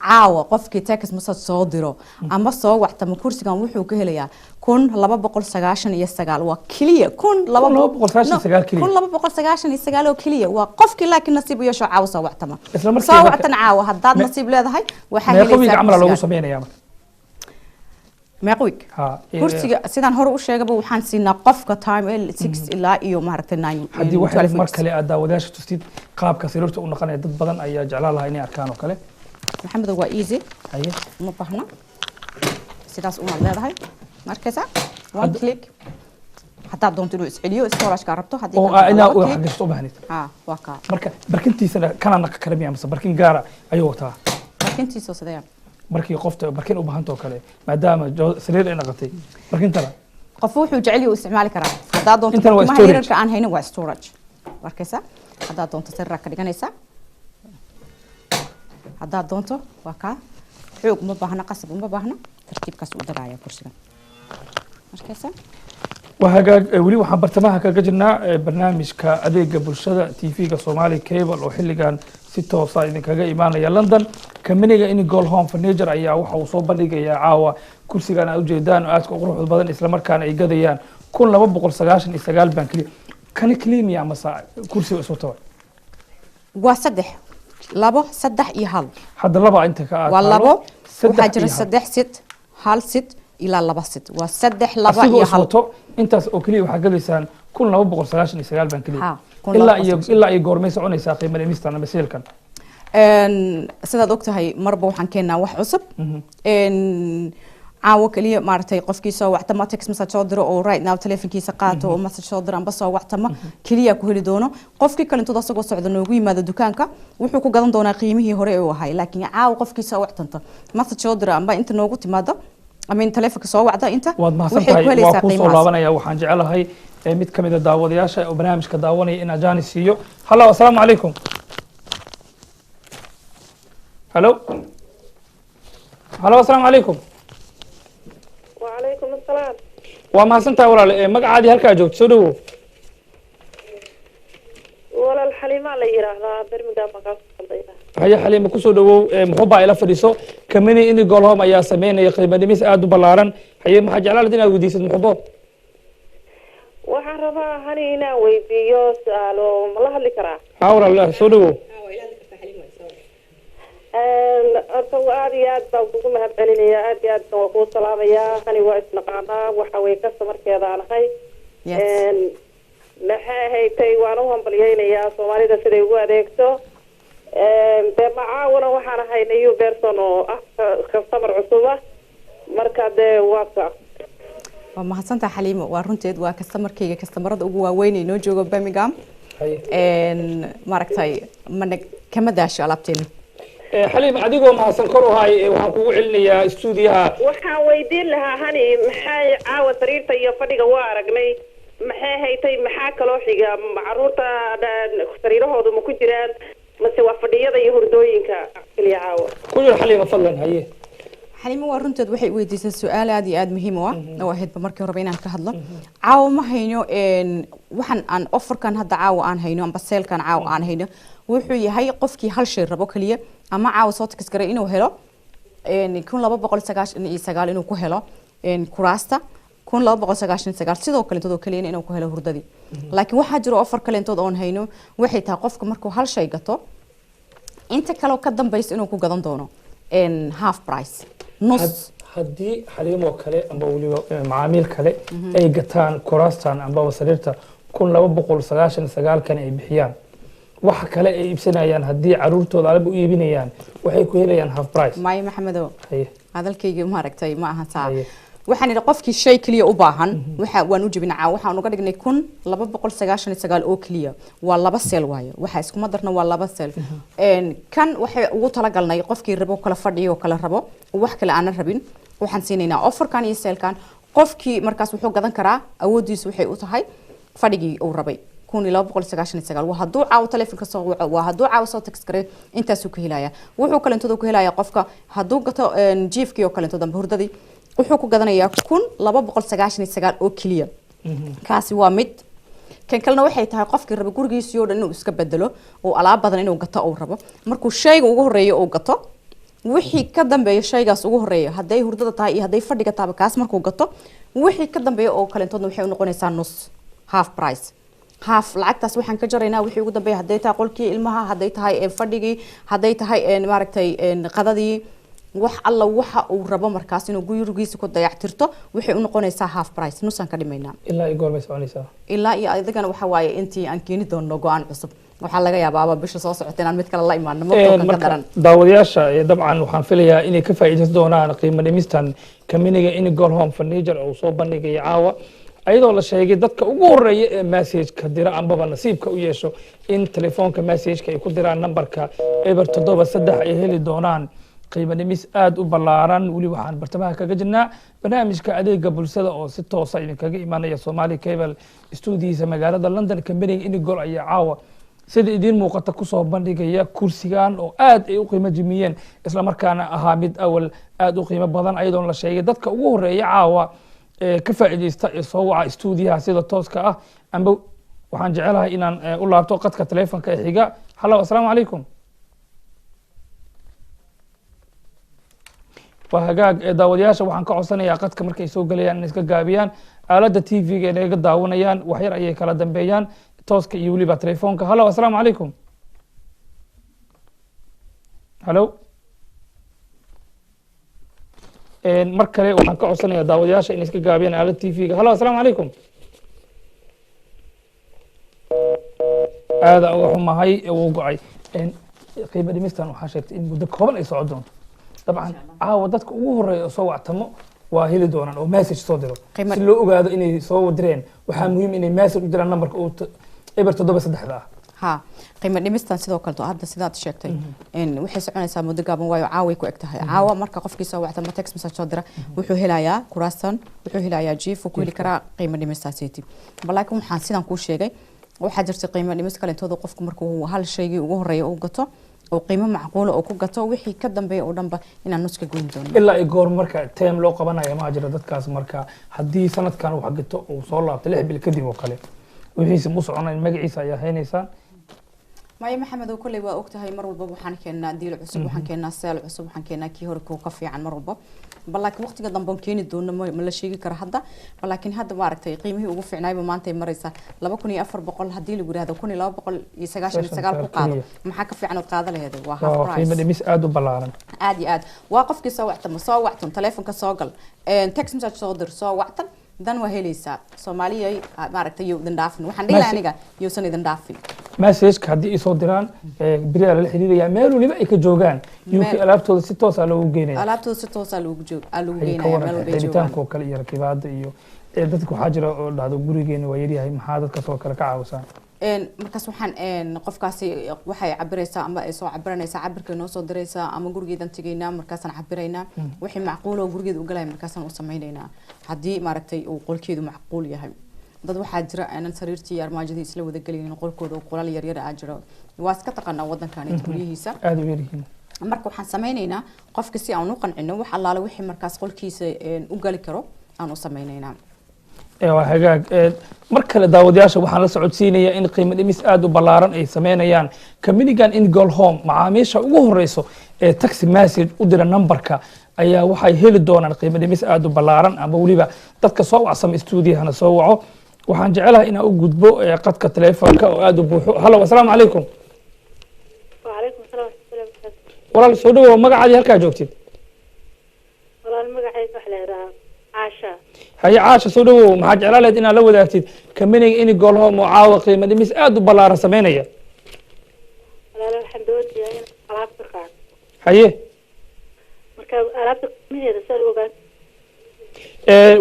caawa qofkii text message soo diro ama soo waxtama kursigan wuxuu ka helayaa 1299 waa kaliya 1299 oo kaliya waa qofkii laakiin nasiib u yeesho caawa soo waxtama soo waxtan caawa hadaad nasiib leedahay waxa helaysaa amal lagu sameeynaa ماقويك كرسي سيدان هرو شيغبا waxaan siinaa qofka time 6 ilaa iyo maaragtay 9 hadii wax mar kale aad daawadaasha tustid qaabka sariirta u naqanay dad badan ayaa jeclaan lahaa inay arkaan oo kale maxamed waa easy haye ma bahna sidaas u leedahay markaysa one click hatta doonto inuu isceliyo storage ka rabto hadii ina u xaqiisto baahnid waa ka marka barkintiisana kana naq karamiya ama barkin gaara ayuu wataa barkintiisa sidee markii qofta barkin u baahanto kale maadaama sariir ay naqatay barkintana qof wuxuu jecel yahay isticmaali karaa hadaa doonto ma hirarka aan haynin waa storage arkaysa haddaad doonto sirraa ka dhiganaysaa haddaad doonto waa kaa xoog uma baahna qasab uma baahna tartiibkaas u dagaaya kursigan arkaysa وهاجا ولي waxaan bartamaha kaga jirnaa barnaamijka adeega bulshada TV-ga Somali Cable oo xilligan si toos ah idinkaga imaanaya London kamaniga in Gold Home Furniture ayaa waxa uu soo bandhigayaa caawa kursigan aad u jeedaan aad ku qurux badan isla markaana ay gadayaan 1299 baan kaliya kan kaliya ama kursiga isoo tawa waa saddex labo saddex iyo hal hadda laba inta ka waa labo waxa jira saddex sit hal sit إلى لبست وسدح لبا يهال أنت أكلي وحاجة كل نوع بقول سجاش نسجال بنكلي إلا يجور مسعون يساقي من المستنا مسيل كان سيدا دكتور هاي مربو حنكنا وح عصب عاو كلي مارتي قف كيسا وعتما تكس مسا شادر أو رايت ناو تلفون كيسا قاتو أو مسا شادر أم بس وعتما كلي كهولي دونه قف كي كلن تدرس قصة عدنا نقول ماذا دكانك وحكو قدام دونا قيمه هو رأي وهاي لكن عاو قف كيسا وعتنت مسا شادر أم أنت نقول ماذا أمين تلفك سوا وعدا أنت وحي وقوس الله يا وحن جعلها هي ميت كمية دعوة ياشا وبرنامج كدعواني إن جاني سيو هلا والسلام عليكم هلو هلا والسلام عليكم وعليكم السلام وما سنتا ولا مقعدي هلكا جوج سودو ولا الحليمة اللي يراها برمجة مقاصد قضينا هيا حليمة كسو دو محبة إلى فريسو كميني إني قولهم أيا سمين يقيمة دميس آدو بلارن هيا محاج على لدينا وديسة محبة وحربا هنينا ويبيو سألو مالله اللي كراه حاول الله سودو أرتوا آديات بوقو مهبلين يا آديات وقو سلام يا هني وقت نقانا وحوي كسمر كذا أنا خي maxay tay waan u hambalyeynaya Soomaalida sida ugu adeegto de macaawna waxaan ahaynay iyo person oo ah customer cusub marka de waa mahadsantaa Xaliimo waa runteed waa customerkayga customerada ugu waaweyn ee noo jooga Birmingham maaragtay kama daasho alaabteena حليم أديكم مع سنكرو هاي وحنقول عليا استوديها وحاويدين لها هني محاي عاوة طريقة يفرق وارقني maxay haytay maxaa kaloo xiga caruurta sariirahoodu ma ku jiraan mase waa fadhiyada iyo hurdooyinka kaliya caawa kullu xaliima fadlan haye xaliima waa runteed waxay weydiisay su'aal aad iyo aad muhiim u ah oo ahayd markii hore inaan ka hadlo caawa ma hayno waxaan aan offerkan hadda caawa aan hayno amba seelkan caawa aan hayno wuxuu yahay qofkii hal shay rabo kaliya ama caawa soo tax garay inuu helo 1299 inuu ku helo kuraasta كون لا بقى سجاشن سجار سيدو كلين تدو كلين إنه كهلا هرددي لكن واحد جرو أفر كلين تدو أون هينو وحي تقفك مركو هالشيء قطو أنت كلو قدم بيس إنه كو قدم دونه إن هاف برايس نص هدي حليم وكله أم بقولي معامل كله أي قطان كراستان أم بوصلته كون لا بقول سجاشن سجار كان أي بحيان waxa kale ay ibsanayaan hadii caruurtooda alab u iibinayaan waxay ku helayaan half price maay maxamedo hadalkayga ma aragtay ma aha taa waxaan ila qofkii shay kaliya u baahan waxa waan u jibinaa waxaan uga dhignay 1299 oo kaliya waa laba seel waayo waxa isku madarna waa laba seel kan waxa ugu tala galnay qofkii rabo kala fadhiyo kala rabo wax kale aan rabin waxaan siinaynaa offerkan iyo seelkan qofkii markaas wuxuu gadan karaa awoodiisu waxay u tahay fadhigii uu rabay كون إلى بقول سجاشن السجال وهدو عاو تلفون كسر وهدو عاو صوت تكسكري أنت سوق هلايا وحو كلن تدو كهلايا قفك هدو قطع نجيف كيو كلن تدم بهردي وحو كجدنا يكون لبا بقول سجاشن السجال أو كليا كاسي وامد كان كلنا وحي تها قفك الرب جورجيس يود إنه يسكب بدله وعلى بدن إنه قطع أو ربه مركو شيء وجهرية أو قطع وحي كدم بيه شيء جاس وجهرية هدي هردة تاعي هدي فرد قطع بكاس مركو قطع وحي كدم بيه أو كلن تدو وحي ونقول إنسان نص half price هاف لعكتاس وحن كجرينا وحي ugu dambeeyay haday tahay qolkii ilmaha haday tahay fadhigi haday tahay maaragtay qadadii wax alla waxa uu rabo markaas inuu gurigiisa ku dayactirto waxay u noqonaysaa half price nusan ka dhimaynaa ilaa ay goormay soconaysaa ilaa iyo adigana waxa waaye intii aan keeni doono go'aan cusub waxa laga yaabaa bisha soo socota inaan mid kale la imaano ma daran daawadayaasha dabcan waxaan filayaa inay ka faa'iideysan doonaan qiimo dhimistan kaminiga in Gold Home Furniture oo soo bandhigay caawa ayadoo la sheegay dadka ugu horeeya ee message-ka dira ambaba nasiibka u yeesho in telefoonka message-ka ay ku diraan numberka eber 73 ay heli doonaan qiimo dhimis aad u ballaaran weli waxaan bartamaha kaga jirnaa barnaamijka adeega bulshada oo si toosa idinkaga imanaya Somali Cable stuudiyiisa magaalada London. Kambaniga Inigol ayaa caawa sida idiin muuqata kusoo bandhigaya kursigan oo aad ay u qiimo jimiyeen isla markaana ahaa mid awal aad u qiimo badan ayadoon la sheegay dadka ugu horeeya caawa ka faa'iideysta ee soo waca stuudiyaha sida tooska ah. amba waxaan jecelahay inaan u laabto qadka telefoonka ee xiga. hallo assalaamu calaykum. waa hagaag daawadayaasha waxaan ka codsanayaa qadka markay soo galayaan inay iska gaabiyaan aaladda TV-ga ee naga daawanayaan wax yar ayay kala dambeeyaan tooska iyo weliba telefoonka. hallo assalaamu calaykum. hallo mar kale waxaan ka codsanayaa daawadayaasha inay iska gaabiyaan aaladda TV-ga. hallo assalaamu calaykum. aada uga xumahay wuu go-ay. qiimo dhimistan waxaa sheegtay in muddo kooban ay socon doonto. dabcan caawa dadka ugu horeeya oo soo wactamo waa heli doonaan oo message soo diro si loo ogaado inay soo direen. waxaa muhiim inay message u diraan numberka eber 73 ah. ها قيمة دمستان سيدو كلتو هذا سيدات شيكتي إن وحي سعونيسا مدة قابن وايو عاوي كو اكتهاي عاوا مركا قفكي سوا وعتا ما تكس مساج صدرة وحو هلايا كوراسان وحو هلايا جيف وكويلي كرا قيمة دمستان سيتي بلايكم محان سيدان كو شيغي وحا جرتي قيمة دمستان كالين قفكو مركو هال شيغي وغو هريا او قطو oo qiimo macquul ah oo ku gato wixii ka dambeeyay oo dhanba inaan nuska goyn doono ilaa ay goor marka team loo qabanayo ma jira dadkaas marka haddii sanadkan wax gato oo soo laabto 6 bil kadib oo kale wixiisa mu soconayn magaciisa ayaa haynaysan ماي محمد وكل waa ogtahay mar walba waxaan keenaa diil cusub waxaan keenaa seel cusub waxaan keenaa kii hore ka fiican mar walba balaakiin waqtiga dambe keeni doono ma la sheegi karo hadda balaakiin hadda ma aragtay qiimihii ugu fiicnaa maanta ay maraysa 2400 hadii lagu yiraahdo 2299 ku qaado maxaa ka fiican oo qaada lahayd waa half price qiimo dhimis aad u ballaaran aad iyo aad waa qofkii soo wactan telefoonka soo gal text message soo dir soo wactan dan waa helaysaa Soomaaliya ma aragtay iyo dan dhaafin waxaan dhigaa aniga iyo san idan dhaafin message haddii ay soo diraan biriya la xiriiraya meel waliba ay ka joogaan UK alaabtooda si toos ah loogu geenayo alaabtooda si toos ah loogu geenayo meel walba joogaan ko kale iyo rakibaada iyo dadku waxa jira oo dhacdo gurigeena waa yariyahay maxaa dadka soo kale ka caawisan markaas waxaan qofkaasi waxay cabiraysaa ama ay soo cabiranaysaa cabirka noo soo diraysaa ama gurigeedan tagaynaa markaasaan cabiraynaa wixii macquul oo gurigeed u galay markaasaan u sameeynaa haddii ma aragtay uu qolkeedu macquul yahay dad waxaa jira aanan sariirtii armaajadii isla wada galin qolkooda oo qolal yar yar ah jiro waa iska taqaana wadankan guriyihiisa aad u yaryihiin marka waxaan sameynaynaa qofka si aan u qancino wax allaale wixii markaas qolkiisa u gali karo aan u sameynaynaa waa hagaag mar kale daawadayaasha waxaan la socodsiinayaa in qiimo dhimis aad u ballaaran ay sameynayaan Kambanigan Inigol Home macaamiisha ugu horeyso ee taxi message u dira numberka ayaa waxay heli doonaan qiimo dhimis aad u ballaaran ama waliba dadka soo wacsam stuudiyahana soo waco waxaan jecelahay inaan u gudbo qadka telefoonka oo aad u buuxo. hallo assalaamu calaykum. وعليكم السلام walaal soo dhawow magacaadii halkaa joogtid والله المقعد وحلا عاشا haye caasha soo dhawow maxaa jeclaan lahayd inaad la wadaagtid Kambaniga Inigol Home oo caawa qiimo dhimis aad u ballaaran sameynaya والله الحمد لله أنا ألعب قاعد haye مركب ألعب من هذا سر وقال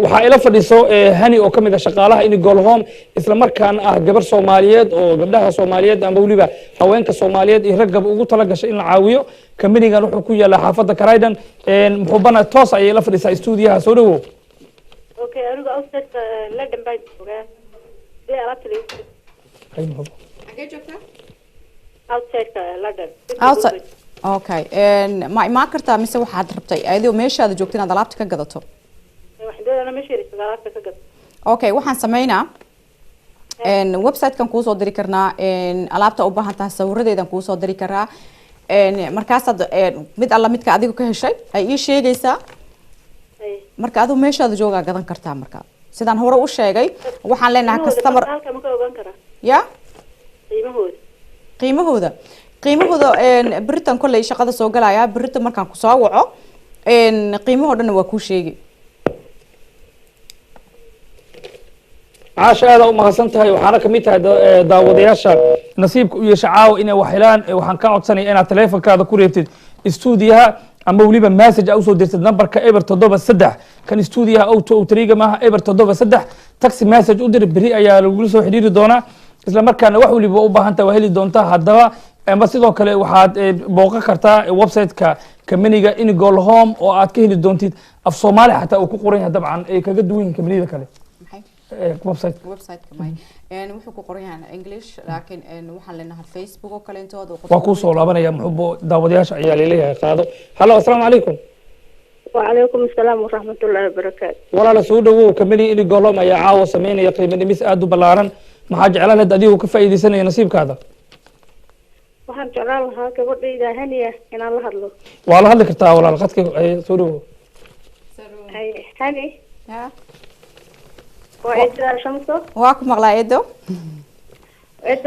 waxaa ila fadhiso hani oo kamid ah shaqaalaha Inigol Home isla markaana ah gabar Soomaaliyeed oo gabdhaha Soomaaliyeed ama waliba haweenka Soomaaliyeed ee ragab ugu tala gashay in la caawiyo. Kambanigan wuxuu ku yaala xaafadda Karaydan muxuu bana toos ay ila fadhisaa stuudiyaha soo dhawow. أوكي أنا أوصل لندن بعد وقال ليه ألعب لي xagee joogtaa outside لندن outside okay ma kartaa mise waxaad rabtay ayadoo meeshaada joogtay inaad alaabta ka gadato وحده أنا مش هري سجارات كذا okay waxaan sameynaa website kan kuu soo diri karnaa alaabta u baahan tahay sawiradeedan kuu soo diri karaa markaasaad mid alla midka adigu ka heshay ay ii sheegaysaa marka adoo meeshaada joogaa gadan kartaa marka sidaan hore u sheegay waxaan leenahay customer ya qiimahooda biritan kolley shaqada soo galaya birita markaan ku soo waco qiimahoo dhan waa kuu sheegi caasha aad u mahadsan tahay waxaana kamid tahay daawadayaasha nasiibka u yeesha caawa inay wax helaan waxaan ka codsanayaa inaad teleefankaada ku reebtid stuudiyaha ama waliba message aad usoo dirtid numberka eber 73 kan stuudiyaha auto outriga maaha eber 73 taxi message u dir beri ayaa lagu soo xiriiri doonaa isla markaana wax waliba u baahan tahay waa heli doontaa haddaba ama sidoo kale waxaad booqan kartaa website-ka kamaniga Inigol Home oo aad ka heli doontid af Soomaali xataa uu ku qoran yahay dabcan ay kaga duwan yihiin kamanida kale website kamay wuxuu ku qoran yahay English laakiin waxaan leenahay Facebook oo kale intooda waa ku soo laabanaya muxuu daawadayaasha ayaa leeyahay qaado halo assalaamu calaykum وعليكم السلام ورحمة الله وبركاته. ولا سودو كمني إني قولهم يا عاو سمين يا قيمة نمس أدو بلارن ما حاجة على هذا أديه كفاية سنة نصيب كذا. waxaan jeclaan lahaa gabadhayda haniya inaan la hadlo wala hadli kartaa walaal qadka ay soo dhawo hani ha waa eedaa shamso waa ku maqlaa eedo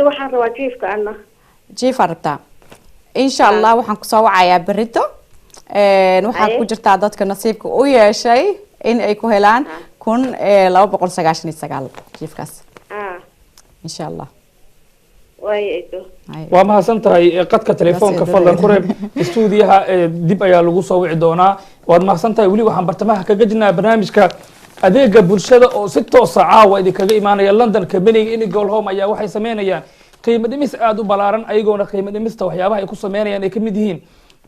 waxaan rabaa jiifka anna jiif arabta insha Allah waxaan ku soo wacayaa berito waxaan ku jirtaa dadka nasiibka u yeeshay in ay ku helaan 1299 jiifkaas insha Allah waa mahadsan tahay qadka telefoonka fadlan ku reeb stuudiyaha dib ayaa lagu soo wici doonaa waad mahadsan tahay weli waxaan bartamaha kaga jirnaa barnaamijka adeega bulshada oo si toos ah caawa idinkaga imaanaya London Company Inigol Home ayaa waxay sameynayaan qiimo dhimis aad u balaaran ayagoona qiimo dhimista waxyaabaha ay ku sameynayaan ay kamid yihiin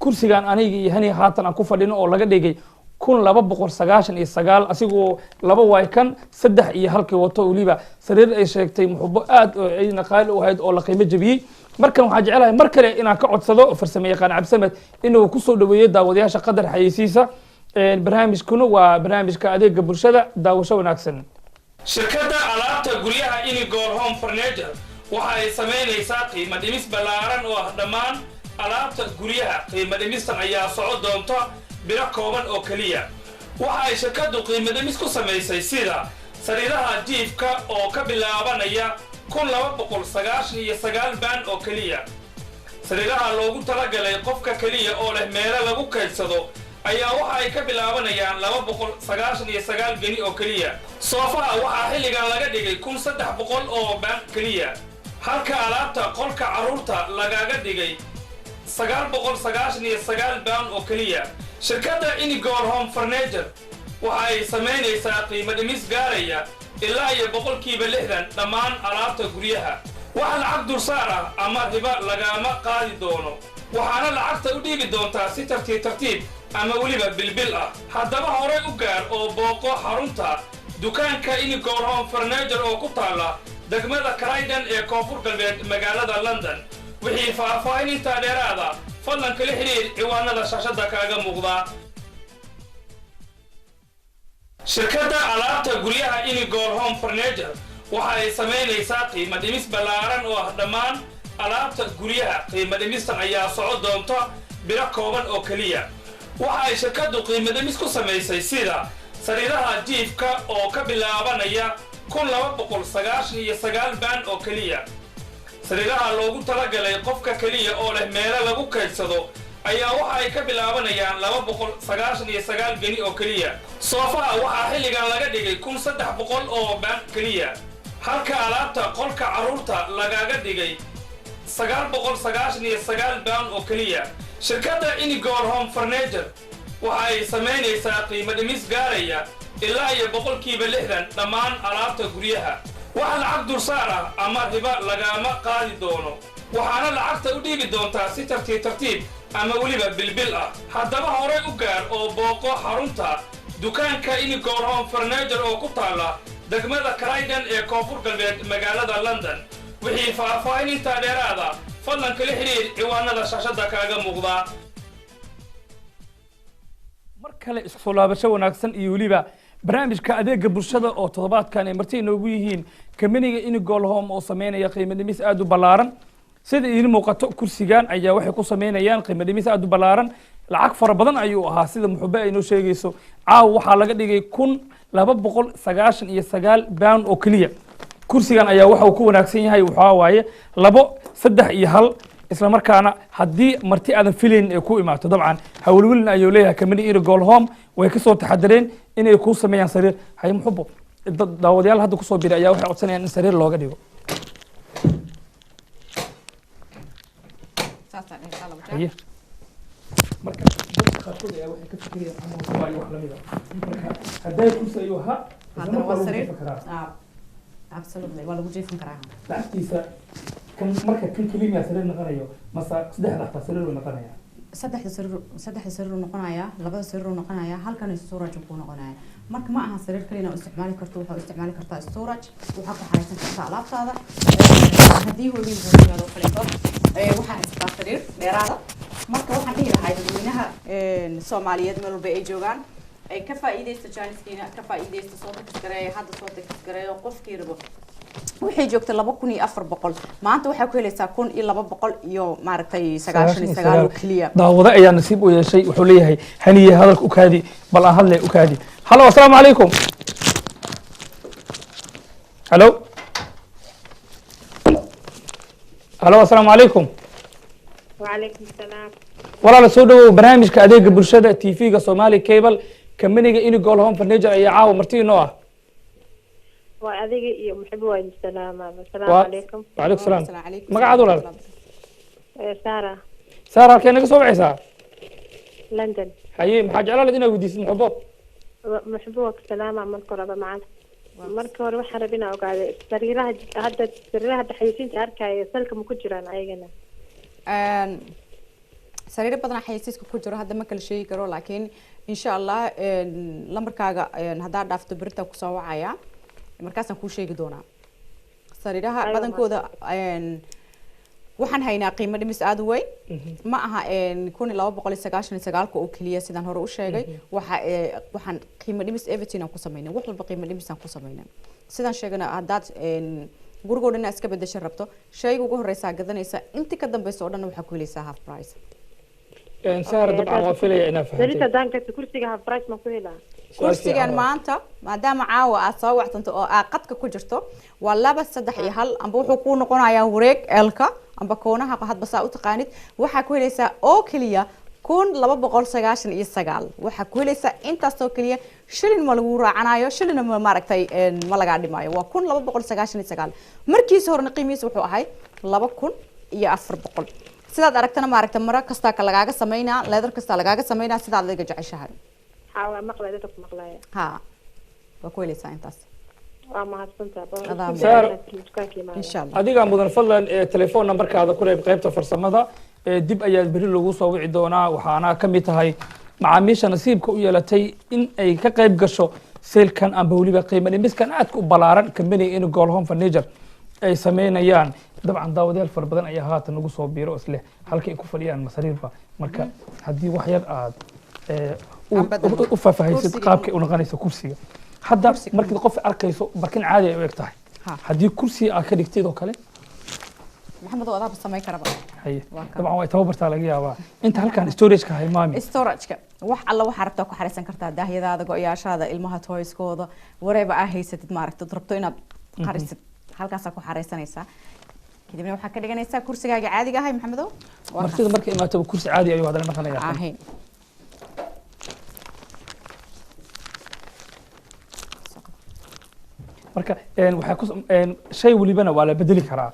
kursigan aniga iyo hani haatan aan ku fadhino oo laga dhigay 1299 asigoo laba way kan 3 iyo halkii wato waliba sariir ay sheegtay muxubbo aad ayna qaali u ahayd oo la qiimo jabiyay markan waxaan jecelahay mar kale inaan ka codsado farsamo yaqaan Cabdisamed inuu ku soo dhaweeyo daawadayaasha qadar xayeysiisa barnaamijkuna waa barnaamijka adeega bulshada daawasho wanaagsan shirkadda alaabta guryaha Inigol Home Furniture waxa ay sameynaysaa qiimo dhimis balaaran oo dhammaan alaabta guryaha qiimo dhimistan ayaa socod doonta biro kooban oo kaliya waxa ay shirkaddu qiimo dhimis ku sameysay sida sariiraha jiifka oo ka bilaabanaya 1299 baan oo kaliya sariiraha loogu talagalay qofka kaliya oo leh meelo lagu kaydsado ayaa waxa ay ka bilaabanayaan 299 gani oo kaliya soofaha waxaa xilligan laga dhigay 1300 oo baan kaliya halka alaabta qolka carruurta lagaga dhigay 999 baan oo kaliya shirkadda Inigol Home Furniture waxa ay sameynaysaa qiimo dhimis gaaraya ilaa iyo 60% dhammaan alaabta guryaha waxa lacag dulsaar ah ama riba lagama qaadi doono waxaana lacagta u dhiibi doontaa si tartiib ama waliba bilbil ah haddaba hore u gaar oo booqo xarunta dukaanka Inigol Home Furniture oo ku taala degmada Croydon ee koonfur galbeed magaalada London wixii faahfaahin inta dheeraada fadlan kala xiriir ciwaanada shaashada kaaga muuqda shirkadda alaabta guryaha Inigol Home Furniture waxa ay sameynaysaa qiimo dhimis balaaran oo dhammaan alaabta guryaha qiimo dhimistan ayaa socod doonta biro kooban oo kaliya waxa ay shirkaddu qiimo dhimis ku sameysay sida sariiraha jiifka oo ka bilaabanaya 1299 baan oo kaliya sariiraha loogu talagalay qofka kaliya oo leh meelo lagu kaydsado ayaa waxa ay ka bilaabanayaan 299 gani oo kaliya soofaha waxaa xilligan laga dhigay 1300 oo baan kaliya halka alaabta qolka carruurta lagaga dhigay 999 baan oo kaliya shirkadda Inigol Home Furniture waxa ay sameynaysaa qiimo dhimis gaaraya ilaa iyo 60% dhammaan alaabta guryaha waxa lacag dulsaar ah ama riba lagama qaadi doono waxaana lacagta u dhiibi doontaa si tartiib ama waliba bilbil ah haddaba hore u gaar oo booqo xarunta dukaanka Inigol Home Furniture oo ku taala degmada Croydon ee koonfur galbeed magaalada London wixii faahfaahin inta dheeraada fadlan kala xiriir ciwaanada shaashada kaaga muuqda mar kale isku soo laabasho wanaagsan iyo waliba barnaamijka adeega bulshada oo toddobaadkan ay marti inoogu yihiin kamaniga Inigol Home oo sameynaya qiimo dhimis aad u balaaran sida idin muuqato kursigan ayaa waxay ku sameynayaan qiimo dhimis aad u balaaran lacag fara badan ayuu ahaa sida muxubbe ay noo sheegayso caaw waxaa laga dhigay 1299 baan oo kaliya kursigan ayaa waxa uu ku wanaagsan yahay waxa waaye 2 3 iyo 1 isla markaana haddii marti aadan filayn ee ku imaato dabcan hawlwilna ayuu leeyahay kamaniga Inigol Home way ka soo taxadareen inay ku sameeyaan sariir hay muxubbo daawadayaal hadda ku soo biray ayaa waxay codsanayaan in sariir looga dhigo marka dadka qaarkood ayaa waxay ka fikirayaan ama waayo wax lamid ah marka hadday kursiyo haddana waa sariir absolutely waa lagu jiifin karaa lacagtiisa kan marka kan kelimiya sariir noqonayo masa 3 xataa sariir way noqonayaan saddex sariir noqonaya labada sariir noqonaya halkan storage ku noqonaya marka ma aha sariir kaliya oo isticmaali karto waxa isticmaali kartaa storage waxa ku xareysan kartaa alaabtaada hadii hooyadu yimaado kaleeto waxa haystaa sariir dheeraada marka waxaan dhihi lahaa dadweynaha Soomaaliyeed meel walba ay joogaan ay ka faa'iideysto jaaniskiina ka faa'iideysto soo taxgareeyo hadda soo taxgareeyo qofkii rabo waxay joogtay 2400 maanta waxay ku helaysaa 1200 iyo maaragtay 99 kaliya daawada ayaa nasiib u yeeshay wuxuu leeyahay haniye hadalka u kaadi bal aan hadlay u kaadi halo assalaamu calaykum halo halo assalaamu calaykum وعليكم السلام walaal soo dhawow barnaamijka adeega bulshada TV-ga Somali Cable kamaniga in gool home furniture ay caaw martiino ah وأذيك يا محب وعليكم السلام السلام عليكم وعليكم السلام magacaad walaal سارة saar halkee naga soo bixisa لندن haye maxaa jeclaan inaad weydiisid muxbo محبوك السلام عمل قرابة معنا marka hore waxaan rabinaa ogaaday sariiraha dhaxaysiinta arkaya salka ma ku jiraan ayagana sariir badan xayisiiska ku jiro hadda ma kala sheegi karo laakiin insha Allah lambarkaaga hadaa dhaafto birta ku soo wacaya markaas aan ku sheegi doonaa sariiraha badankooda waxaan haynaa qiimo dhimis aad u weyn ma aha 1299 oo kaliya sidaan hore u sheegay waxaan qiimo dhimis everything aan ku sameynaa wax walba qiimo dhimis aan ku sameynaa sidaan sheegana hadaad gurigooda iska bedesho rabto shayga ugu horeysa gadanaysa inta ka dambayso oo dhan waxa ku helaysaa half price saar dabcan waa filaya inaa fahanto sariirta daanka kursiga half price ma ku helaa kursigan maanta maadaama caawa aad soo wactanto oo aad qadka ku jirto waa 2 3 iyo 1 amba wuxuu ku noqonayaa wareeg elka amba koonaha hadba saa u taqaanid waxa ku helaysaa oo kaliya 1299 waxa ku helaysaa intaas oo kaliya shilin ma lagu raacanayo shilin ma maaragtay ma laga dhimayo waa 1299 markiis horna qiimihiisa wuxuu ahay 2400 sidaad aragtana maaragtay mara kasta ka lagaaga sameynaa leather kasta lagaaga sameynaa sidaad adiga jeceshahay حاول مقلة ده مقلة ها وكويلي ساينتاس ما هستنتظر إن شاء الله adiga mudan fadlan telefoon numberkaada ku leeb qaybta farsamada dib ayaad bari lagu soo wici doonaa waxaana ka mid tahay macaamiisha nasiibka u yeelatay in ay ka qayb gasho seelkan amba waliba qiimo dhimiskan aad ku balaaran company in gool home furniture ay sameynayaan dabcan daawadayaal far badan ayaa haatan nagu soo biiro isle halkay ku fadhiyaan masariirba marka haddii wax yar aad u faahfaahaysid qaabkay u noqonaysa kursiga hadda markii qof arkayso barkin caadi ay u eg tahay haddii kursi aad ka dhigtid oo kale maxamed oo adaab sameey karaba haye dabcan way tababartaa laga yaabaa inta halkan storage-ka hay maami storage-ka wax alla waxa rabtaa ku xareysan kartaa daahyadaada go'yaashaada ilmaha toyskooda wareeba ah haysatid maaragtay rabto inaad qarisid halkaas ku xareysanaysaa kadibna waxa ka dhiganaysaa kursigaaga caadiga ah maxamedow markii markii imaato kursi caadi ayuu hadana noqonayaa marka waxa ku shay walibana waa la bedeli karaa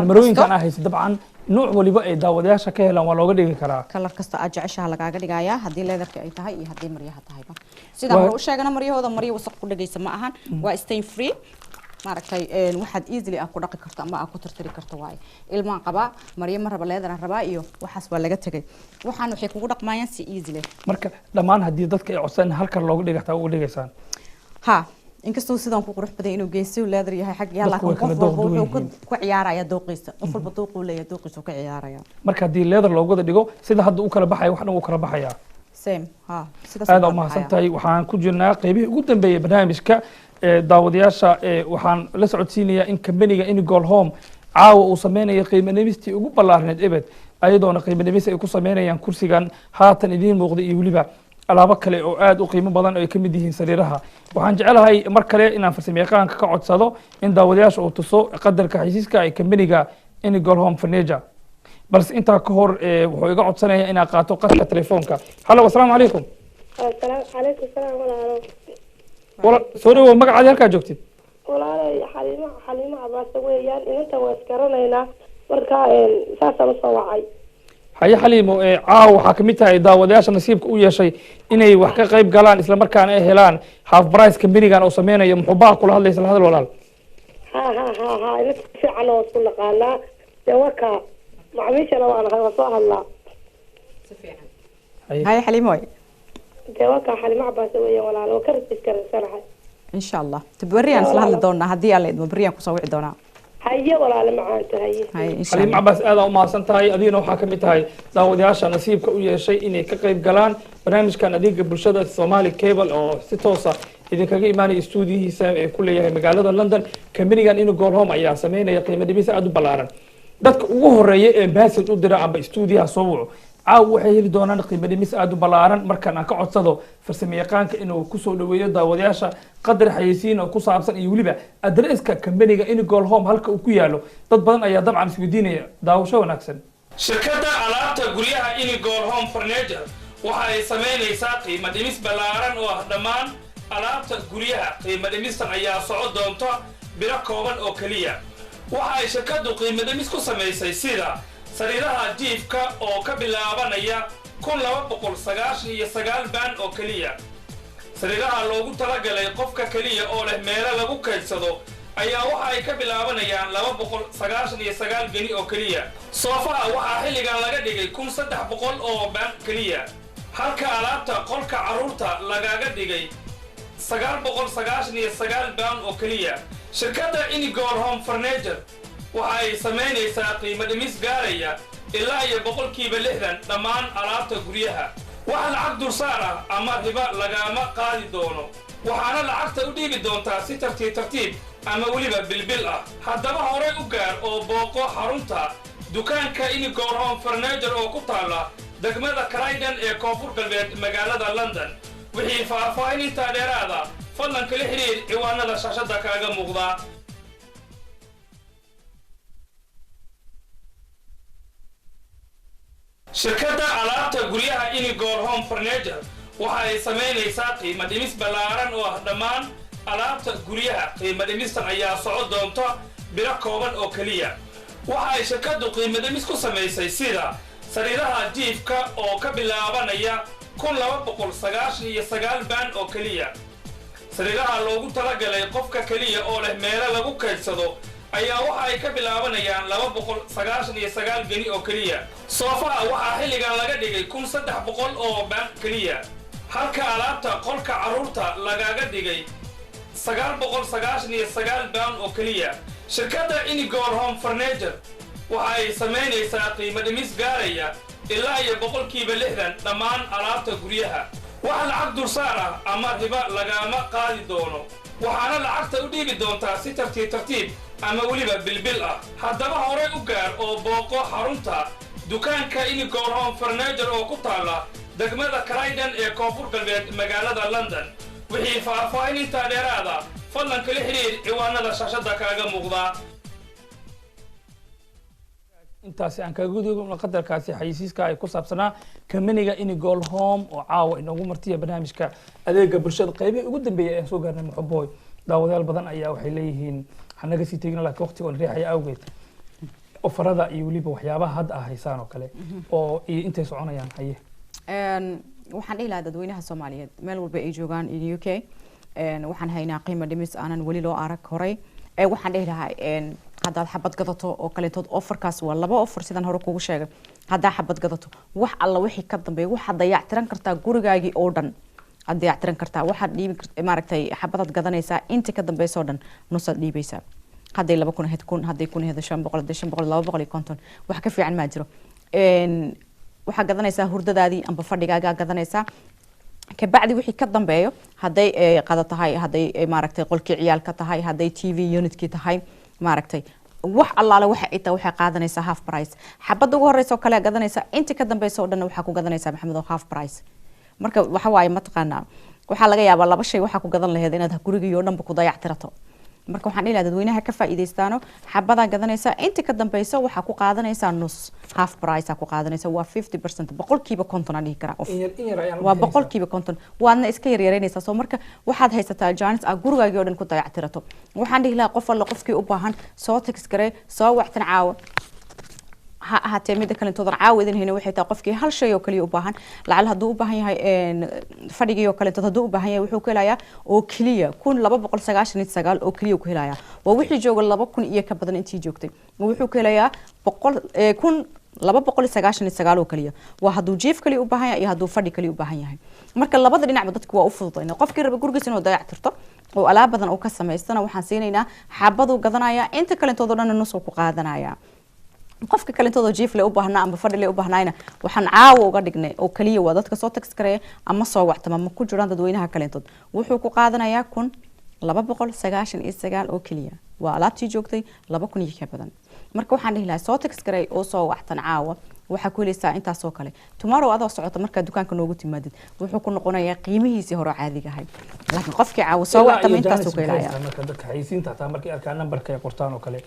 marooyinkan ah haysa dabcan nooc waliba ay daawadayaasha ka helaan waa looga dhigi karaa kalar kasta aad jeceshaha lagaaga dhigayaa haddii leedarka ay tahay iyo haddii maryaha tahayba sidaan hore u sheegana maryahooda maryo wasaq ku dhagaysa ma ahan waa stain free maaragtay waxaad easily aad ku dhaqi karto ama aad ku tirtiri karto waaye ilmaan qabaa maryo ma raba leedar rabaa iyo waxaas waa laga tagay waxaan waxay kugu dhaqmayaan si easily marka dhammaan haddii dadka ay codsan halkan looga dhigata ugu dhigaysaan ha inkastoo sidaan ku qurux badan inuu geesiyo leedar yahay xaq yaa laakiin qof walba wuxuu ku ciyaaraya dooqiisa qof walba dooquu leeyahay dooqiisa ka ciyaaraya marka haddii leedar loogu wada dhigo sida hadda u kala baxay wax dhan uu kala baxaya same ha sidaas aad u mahadsantahay waxaan ku jirnaa qaybihii ugu dambeeyay barnaamijka daawadayaasha waxaan la socodsiinayaa in company-ga Inigol Home caawa uu sameynayo qiimo dhimistii ugu ballaarneed ebed ayadoona qiimo dhimis ay ku sameynayaan kursigan haatan idiin muuqda iyo waliba alaabo kale oo aad u qiimo badan ay ka mid yihiin sariiraha waxaan jecelahay mar kale inaan farsamayaqaanka ka codsado in daawadayaasha uu tuso qadarka xayisiiska ay company-ga Inigol Home Furniture balse intaa ka hor wuxuu iga codsanayaa inaan qaato qadka telefoonka hallo assalaamu calaykum calaykum salaam walaalo wala soo dhawow magacaadi halkaa joogtid walaalay xaliimo cabaase weeyaan inanta waa isgaranaynaa marka saasaan usoo wacay haye xaliimo caaw waxaa kamid tahay daawadayaasha nasiibka u yeeshay inay wax ka qayb galaan isla markaana ay helaan half price company-gan oo sameynayo muxubaha kula hadlaysa la hadal walaal ha inanta fiican oo isku naqaanaa dee waka macmiishana waan soo hadlaa هاي حليمة جوابك حليمة عباس ويا ولا لو كرت تذكر السنة إن شاء الله تبوري أنا صلاح لدونا هدي على إدم بريان كوسوي دونا هيا ولا لمعانت هاي إن شاء xaliim الله cabaas aad u mahadsan tahay adiina waxaa ka mid tahay daawadayaasha nasiibka u yeeshay inay ka qayb galaan barnaamijkan adeega bulshada Somali Cable oo si toos ah idinkaga imaanaya stuudiyihiisa ee ku leeyahay magaalada London kambanigan inuu gool home ayaa sameynaya qiimo dhibis aad u ballaaran dadka ugu horeeya ee message u dira amba stuudiyaha soo waco caaw waxay heli doonaan qiimo dhimis aad u ballaaran markaan aan ka codsado farsamayaqaanka inuu ku soo dhaweeyo daawadayaasha qadar xayeysiin oo ku saabsan iyo waliba adresska kambaniga in gool home halka uu ku yaalo dad badan ayaa dabcan isweydiinaya daawasho wanaagsan shirkadda alaabta guryaha in gool home furniture waxa ay sameynaysaa qiimo dhimis ballaaran oo ah dhammaan alaabta guryaha qiimo dhimistan ayaa socon doonta bilo kooban oo kaliya waxa ay shirkaddu qiimo dhimis ku samaysay sida sariiraha jiifka oo ka bilaabanaya 1299 baan oo kaliya sariiraha loogu talagalay qofka kaliya oo leh meelo lagu kaydsado ayaa waxa ay ka bilaabanayaan 299 gani oo kaliya soofaha waxaa xilligan laga dhigay 1300 oo baan kaliya halka alaabta qolka caruurta lagaga dhigay 999 baan oo kaliya shirkadda Inigold Home Furniture waxa ay sameynaysaa qiimo dhimis gaaraya ilaa iyo 60% dhammaan alaabta guryaha waxa lacag dulsaar ah ama riba lagama qaadi doono waxaana lacagta u dhiibi doontaa si tartiib ama waliba bilbil ah haddaba hore u gaar oo booqo xarunta dukaanka Inigold Home Furniture oo ku taala degmada Croydon ee koonfur galbeed magaalada London wixii faahfaahin inta dheeraada fadlan kala xiriir ciwaanada shaashada kaaga muuqda shirkadda alaabta guryaha Inigold Home Furniture waxa ay sameynaysaa qiimo dhimis ballaaran oo ah dhammaan alaabta guryaha qiimo dhimistan ayaa socon doonta bilo kooban oo kaliya waxa ay shirkaddu qiimo dhimis ku samaysay sida sariiraha jiifka oo ka bilaabanaya 1299 baan oo kaliya sariiraha loogu talagalay qofka kaliya oo leh meelo lagu kaydsado ayaa waxa ay ka bilaabanayaan 299 gani oo kaliya soofaha waxaa xilligan laga dhigay 1300 oo baan kaliya halka alaabta qolka caruurta lagaga dhigay 999 baan oo kaliya shirkadda Inigold Home Furniture waxa ay sameynaysaa qiimo dhimis gaaraya ilaa iyo 60% dhammaan alaabta guryaha waxa lacag dulsaar ah ama riba lagama qaadi doono waxaana lacagta u dhiibi doontaa si tartiib ama waliba bilbil ah haddaba hore u gaar oo booqo xarunta dukaanka Inigold Home Furniture oo ku taala degmada Croydon ee koonfur galbeed magaalada London wixii faahfaahin inta dheeraada fadlan kala xiriir ciwaanada shaashada kaaga muuqda intaasi aan kaga gudubno qadarkaasi xayisiiska ay ku saabsanaa kambaniga Inigold Home oo caawa inoogu martiya barnaamijka adeega bulshada qaybihii ugu dambeeyay ee soo gaarnay muxuboy daawadayaal badan ayaa waxay leeyihiin hanaga sii tegin laakiin waqtiga oo riixaya awgeed ofarada iyo waliba waxyaabaha hadda ah haysaan oo kale oo intay soconayaan haye waxaan dhihi lahaa dadweynaha Soomaaliyeed meel walba ay joogaan in UK waxaan haynaa qiimo dhimis aanan wali loo arag horay waxaan dhihi lahaa haddaad xabad gadato oo kaleetood offerkaas waa laba offer sidaan hore kugu sheegay haddaa xabad gadato wax alla wixii ka dambeeya waxaad dayactiran kartaa gurigaagii oo dhan aad dayactiran kartaa waxaad dhiibi maaragtay xabadaad gadanaysaa inta ka dambaysa oo dhan nusaad dhiibaysaa hadday 2,000 ahayd 1,000 hadday 1,000 ahayd 500 250 wax ka fiican ma jiro waxaad gadanaysaa hurdadaadii amba fadhigaagaa gadanaysaa kabacdi wixii ka dambeeyo hadday qada tahay hadday maaragtay qolkii ciyaalka tahay hadday TV unitkii tahay maaragtay wax allaale waxa ay tahay waxa qaadanaysaa half price xabada ugu horeysa oo kale gadanaysaa inta ka dambaysa oo dhan waxa ku gadanaysaa maxamed oo half price marka waxa waaye ma taqaanaa waxa laga yaabaa laba shay waxa ku gadan lahayd inaad gurigii oo dhanba ku dayactirato marka waxaan ilaa dadweynaha ka faa'iideystaano xabada gadanaysa inta ka dambaysa waxa ku qaadanaysaa nus half price ku qaadanaysa waa 50% boqolkiiba 50 aan dhihi karaa waa boqolkiiba 50 waadna iska yareeynaysaa soo marka waxaad haysataa chance ah gurigaagii oo dhan ku dayactirato waxaan dhihi lahaa qof alla qofkii u baahan soo text garee soo wactan caawa هاتي ميدا كلن تودر عاودين هنا وحيتا قفكي هل شيء وكلي وباهن لعل هدو باهن هاي فريقي وكلن تهدو باهن وحو كلايا او كليا كون لبا بقول سغاش نيت سغال او كليا كلايا ووحي جوغ لبا كون iyo ka badan intii joogtay wuxuu kelayaa 100 كون 299 oo kaliya waa hadduu jiif kaliya u baahan yahay iyo hadduu fadhi kaliya u baahan yahay marka labada dhinacba dadku waa u fududayna qofkii raba gurigiisa inuu dayactirto oo alaab badan uu ka samaystana waxaan siinaynaa xabadu gadanaya inta kalentoodo dhan nus ku qaadanaya qofka kalentoodo jiif leh u baahnaa ama fadhi leh u baahnaayna waxaan caawa uga dhignay oo kaliya waa dadka soo tax gareeya ama soo wactama ma ku jiraan dadweynaha kalentood wuxuu ku qaadanayaa 299 oo kaliya waa alaabtii joogtay 2000 iyo ka badan marka waxaan dhihi lahaa soo tax gareey oo soo wactan caawa waxa ku helaysaa intaas oo kale tomorrow adoo socota marka dukaanka noogu timaadid wuxuu ku noqonayaa qiimihiisii hore caadiga ahay laakiin qofkii caawa soo wactama intaas oo kale marka dadka xayisiinta taa markii arkaan numberka ay qortaan oo kale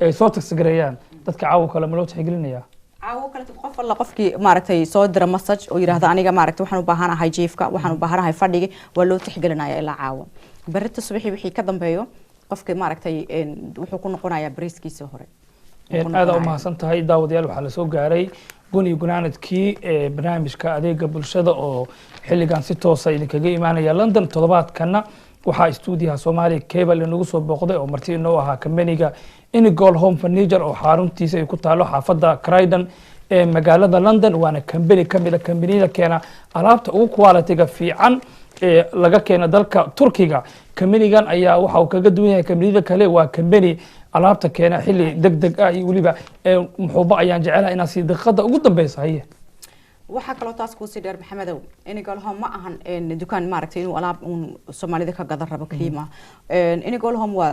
ay soo tax gareeyaan dadka caawa kale ma loo tixgelinaya caawo kale qof alla qofkii maaragtay soo dira message oo yiraahdo aniga maaragtay waxaan u baahanahay jiifka waxaan u baahanahay fadhiga waa loo tixgelinayaa ilaa caawa barita subaxii wixii ka dambeeyo qofkii maaragtay wuxuu ku noqonayaa bariiskiisa hore aad u mahadsan tahay daawadayaal waxaa la soo gaaray guni gunaanadkii barnaamijka adeega bulshada oo xilligan si toos ah idinkaga imaanaya London toddobaadkana waxaa stuudiyaha Soomaali Cable inagu soo booqday oo martii inoo ahaa kambaniga Inigol Home Furniture oo xaruntiisa ay ku taalo xaafadda Croydon ee magaalada London waana kambani kamid ah kambaniyada keena alaabta ugu quality-ga fiican ee laga keeno dalka Turkiga kambanigan ayaa waxa uu kaga duwan yahay kambaniyada kale waa kambani alaabta keena xilli degdeg ah iyo waliba muxuuba ayaan jecelahay inaan si daqiiqada ugu dambayso haye waxa kale oo taas ku sii dheer maxamedow Inigol Home ma ahan dukaan maaragtay inuu alaab Soomaalida ka gadan rabo kaliya Inigol Home waa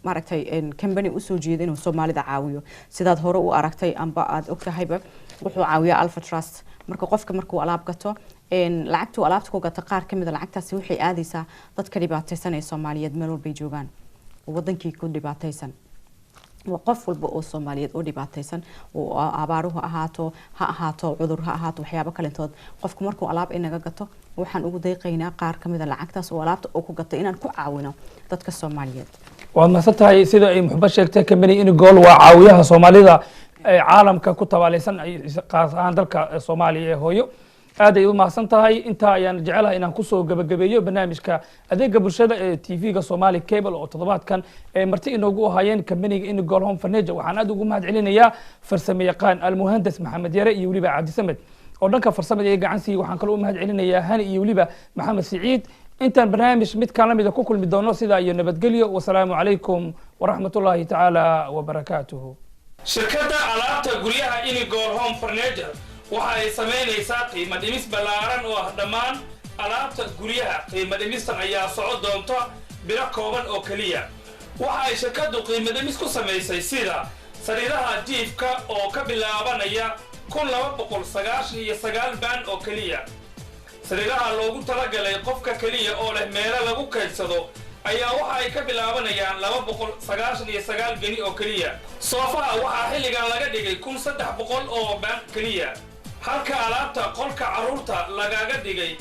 maaragtay company u soo jeeday inuu Soomaalida caawiyo sidaad hore u aragtay amba aad ogtahayba wuxuu caawiyaa Alpha Trust marka qofka markuu alaab gato lacagtu alaabta ku gato qaar kamid ah lacagtaasi waxay aadaysaa dadka dhibaataysan ee Soomaaliyeed meel walba joogaan wadankii ku dhibaataysan وقف walba oo Soomaaliyeed oo dhibaataysan oo abaaruhu ahaato ha ahaato cudur ha ahaato waxyaabo kale intood qofku markuu alaab inaga gato waxaan ugu deeqaynaa qaar kamid ah lacagtaas oo alaabta oo ku gatay inaan ku caawino dadka Soomaaliyeed waa maasatahay sida ay muxba sheegtay company Inigol waa caawiyaha Soomaalida caalamka ku tabaalaysan qaas ahaan dalka Soomaaliya ee hooyo aad ay u mahadsan tahay inta ayaan jecelahay inaan ku soo gabagabeeyo barnaamijka adeega bulshada ee TV-ga Somali Cable oo toddobaadkan marti inoogu ahaayeen company-ga Inigol Home Furniture waxaan aad ugu mahad celinayaa farsamayaqaan almuhandis Maxamed Yare iyo waliba Cabdi Samed oo dhanka farsamada ee gacansiga waxaan kale u mahad celinayaa Hani iyo waliba Maxamed Siciid intaan barnaamij mid kala mid ah ku kulmi doono sida iyo nabadgelyo wassalaamu calaykum waraxmatullaahi tacaala wabarakaatuhu shirkadda alaabta guryaha Inigol Home Furniture waxa ay sameynaysaa qiimo dhimis ballaaran oo ah dhammaan alaabta guryaha qiimo dhimistan ayaa socon doonta bilo kooban oo kaliya waxa ay shirkaddu qiimo dhimis ku samaysay sida sariiraha jiifka oo ka bilaabanaya 1299 baan oo kaliya sariiraha loogu talagalay qofka kaliya oo leh meelo lagu kaydsado ayaa waxa ay ka bilaabanayaan 299 geni oo kaliya soofaha waxaa xilligan laga dhigay 1300 oo baan kaliya halka alaabta qolka caruurta lagaga dhigay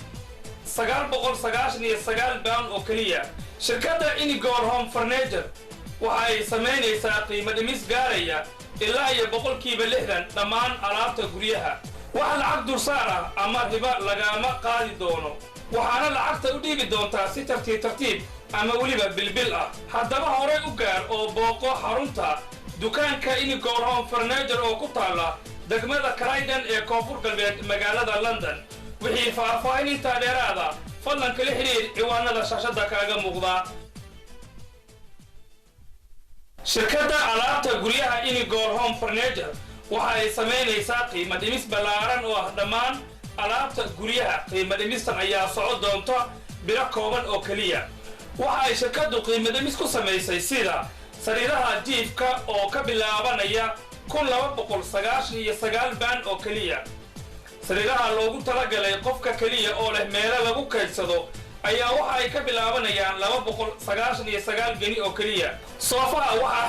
999 baan oo kaliya shirkadda Inigol Home Furniture waxa ay sameynaysaa qiimo dhimis gaaraya ilaa iyo 60% dhammaan alaabta guryaha waxa lacag dulsaar ah ama riba lagama qaadi doono waxaana lacagta u dhiibi doontaa si tartiib ama waliba bilbil ah haddaba hore u gaar oo booqo xarunta dukaanka Inigol Home Furniture oo ku taala degmada Croydon ee koonfur galbeed magaalada London wixii faahfaahinta dheeraada fadlan kala xiriir ciwaanada shaashada kaaga muuqda shirkadda alaabta guryaha Inigol Home Furniture waxa ay sameynaysaa qiimo dhimis ballaaran oo ah dhammaan alaabta guryaha qiimo dhimistan ayaa socon doonta bilo kooban oo kaliya waxa ay shirkaddu qiimo dhimis ku samaysay sida sariiraha jiifka oo ka bilaabanaya 1299 baan oo kaliya sariiraha loogu talagalay qofka kaliya oo leh meelo lagu kaydsado ayaa waxa ay ka bilaabanayaan 299 geni oo kaliya soofaha waxaa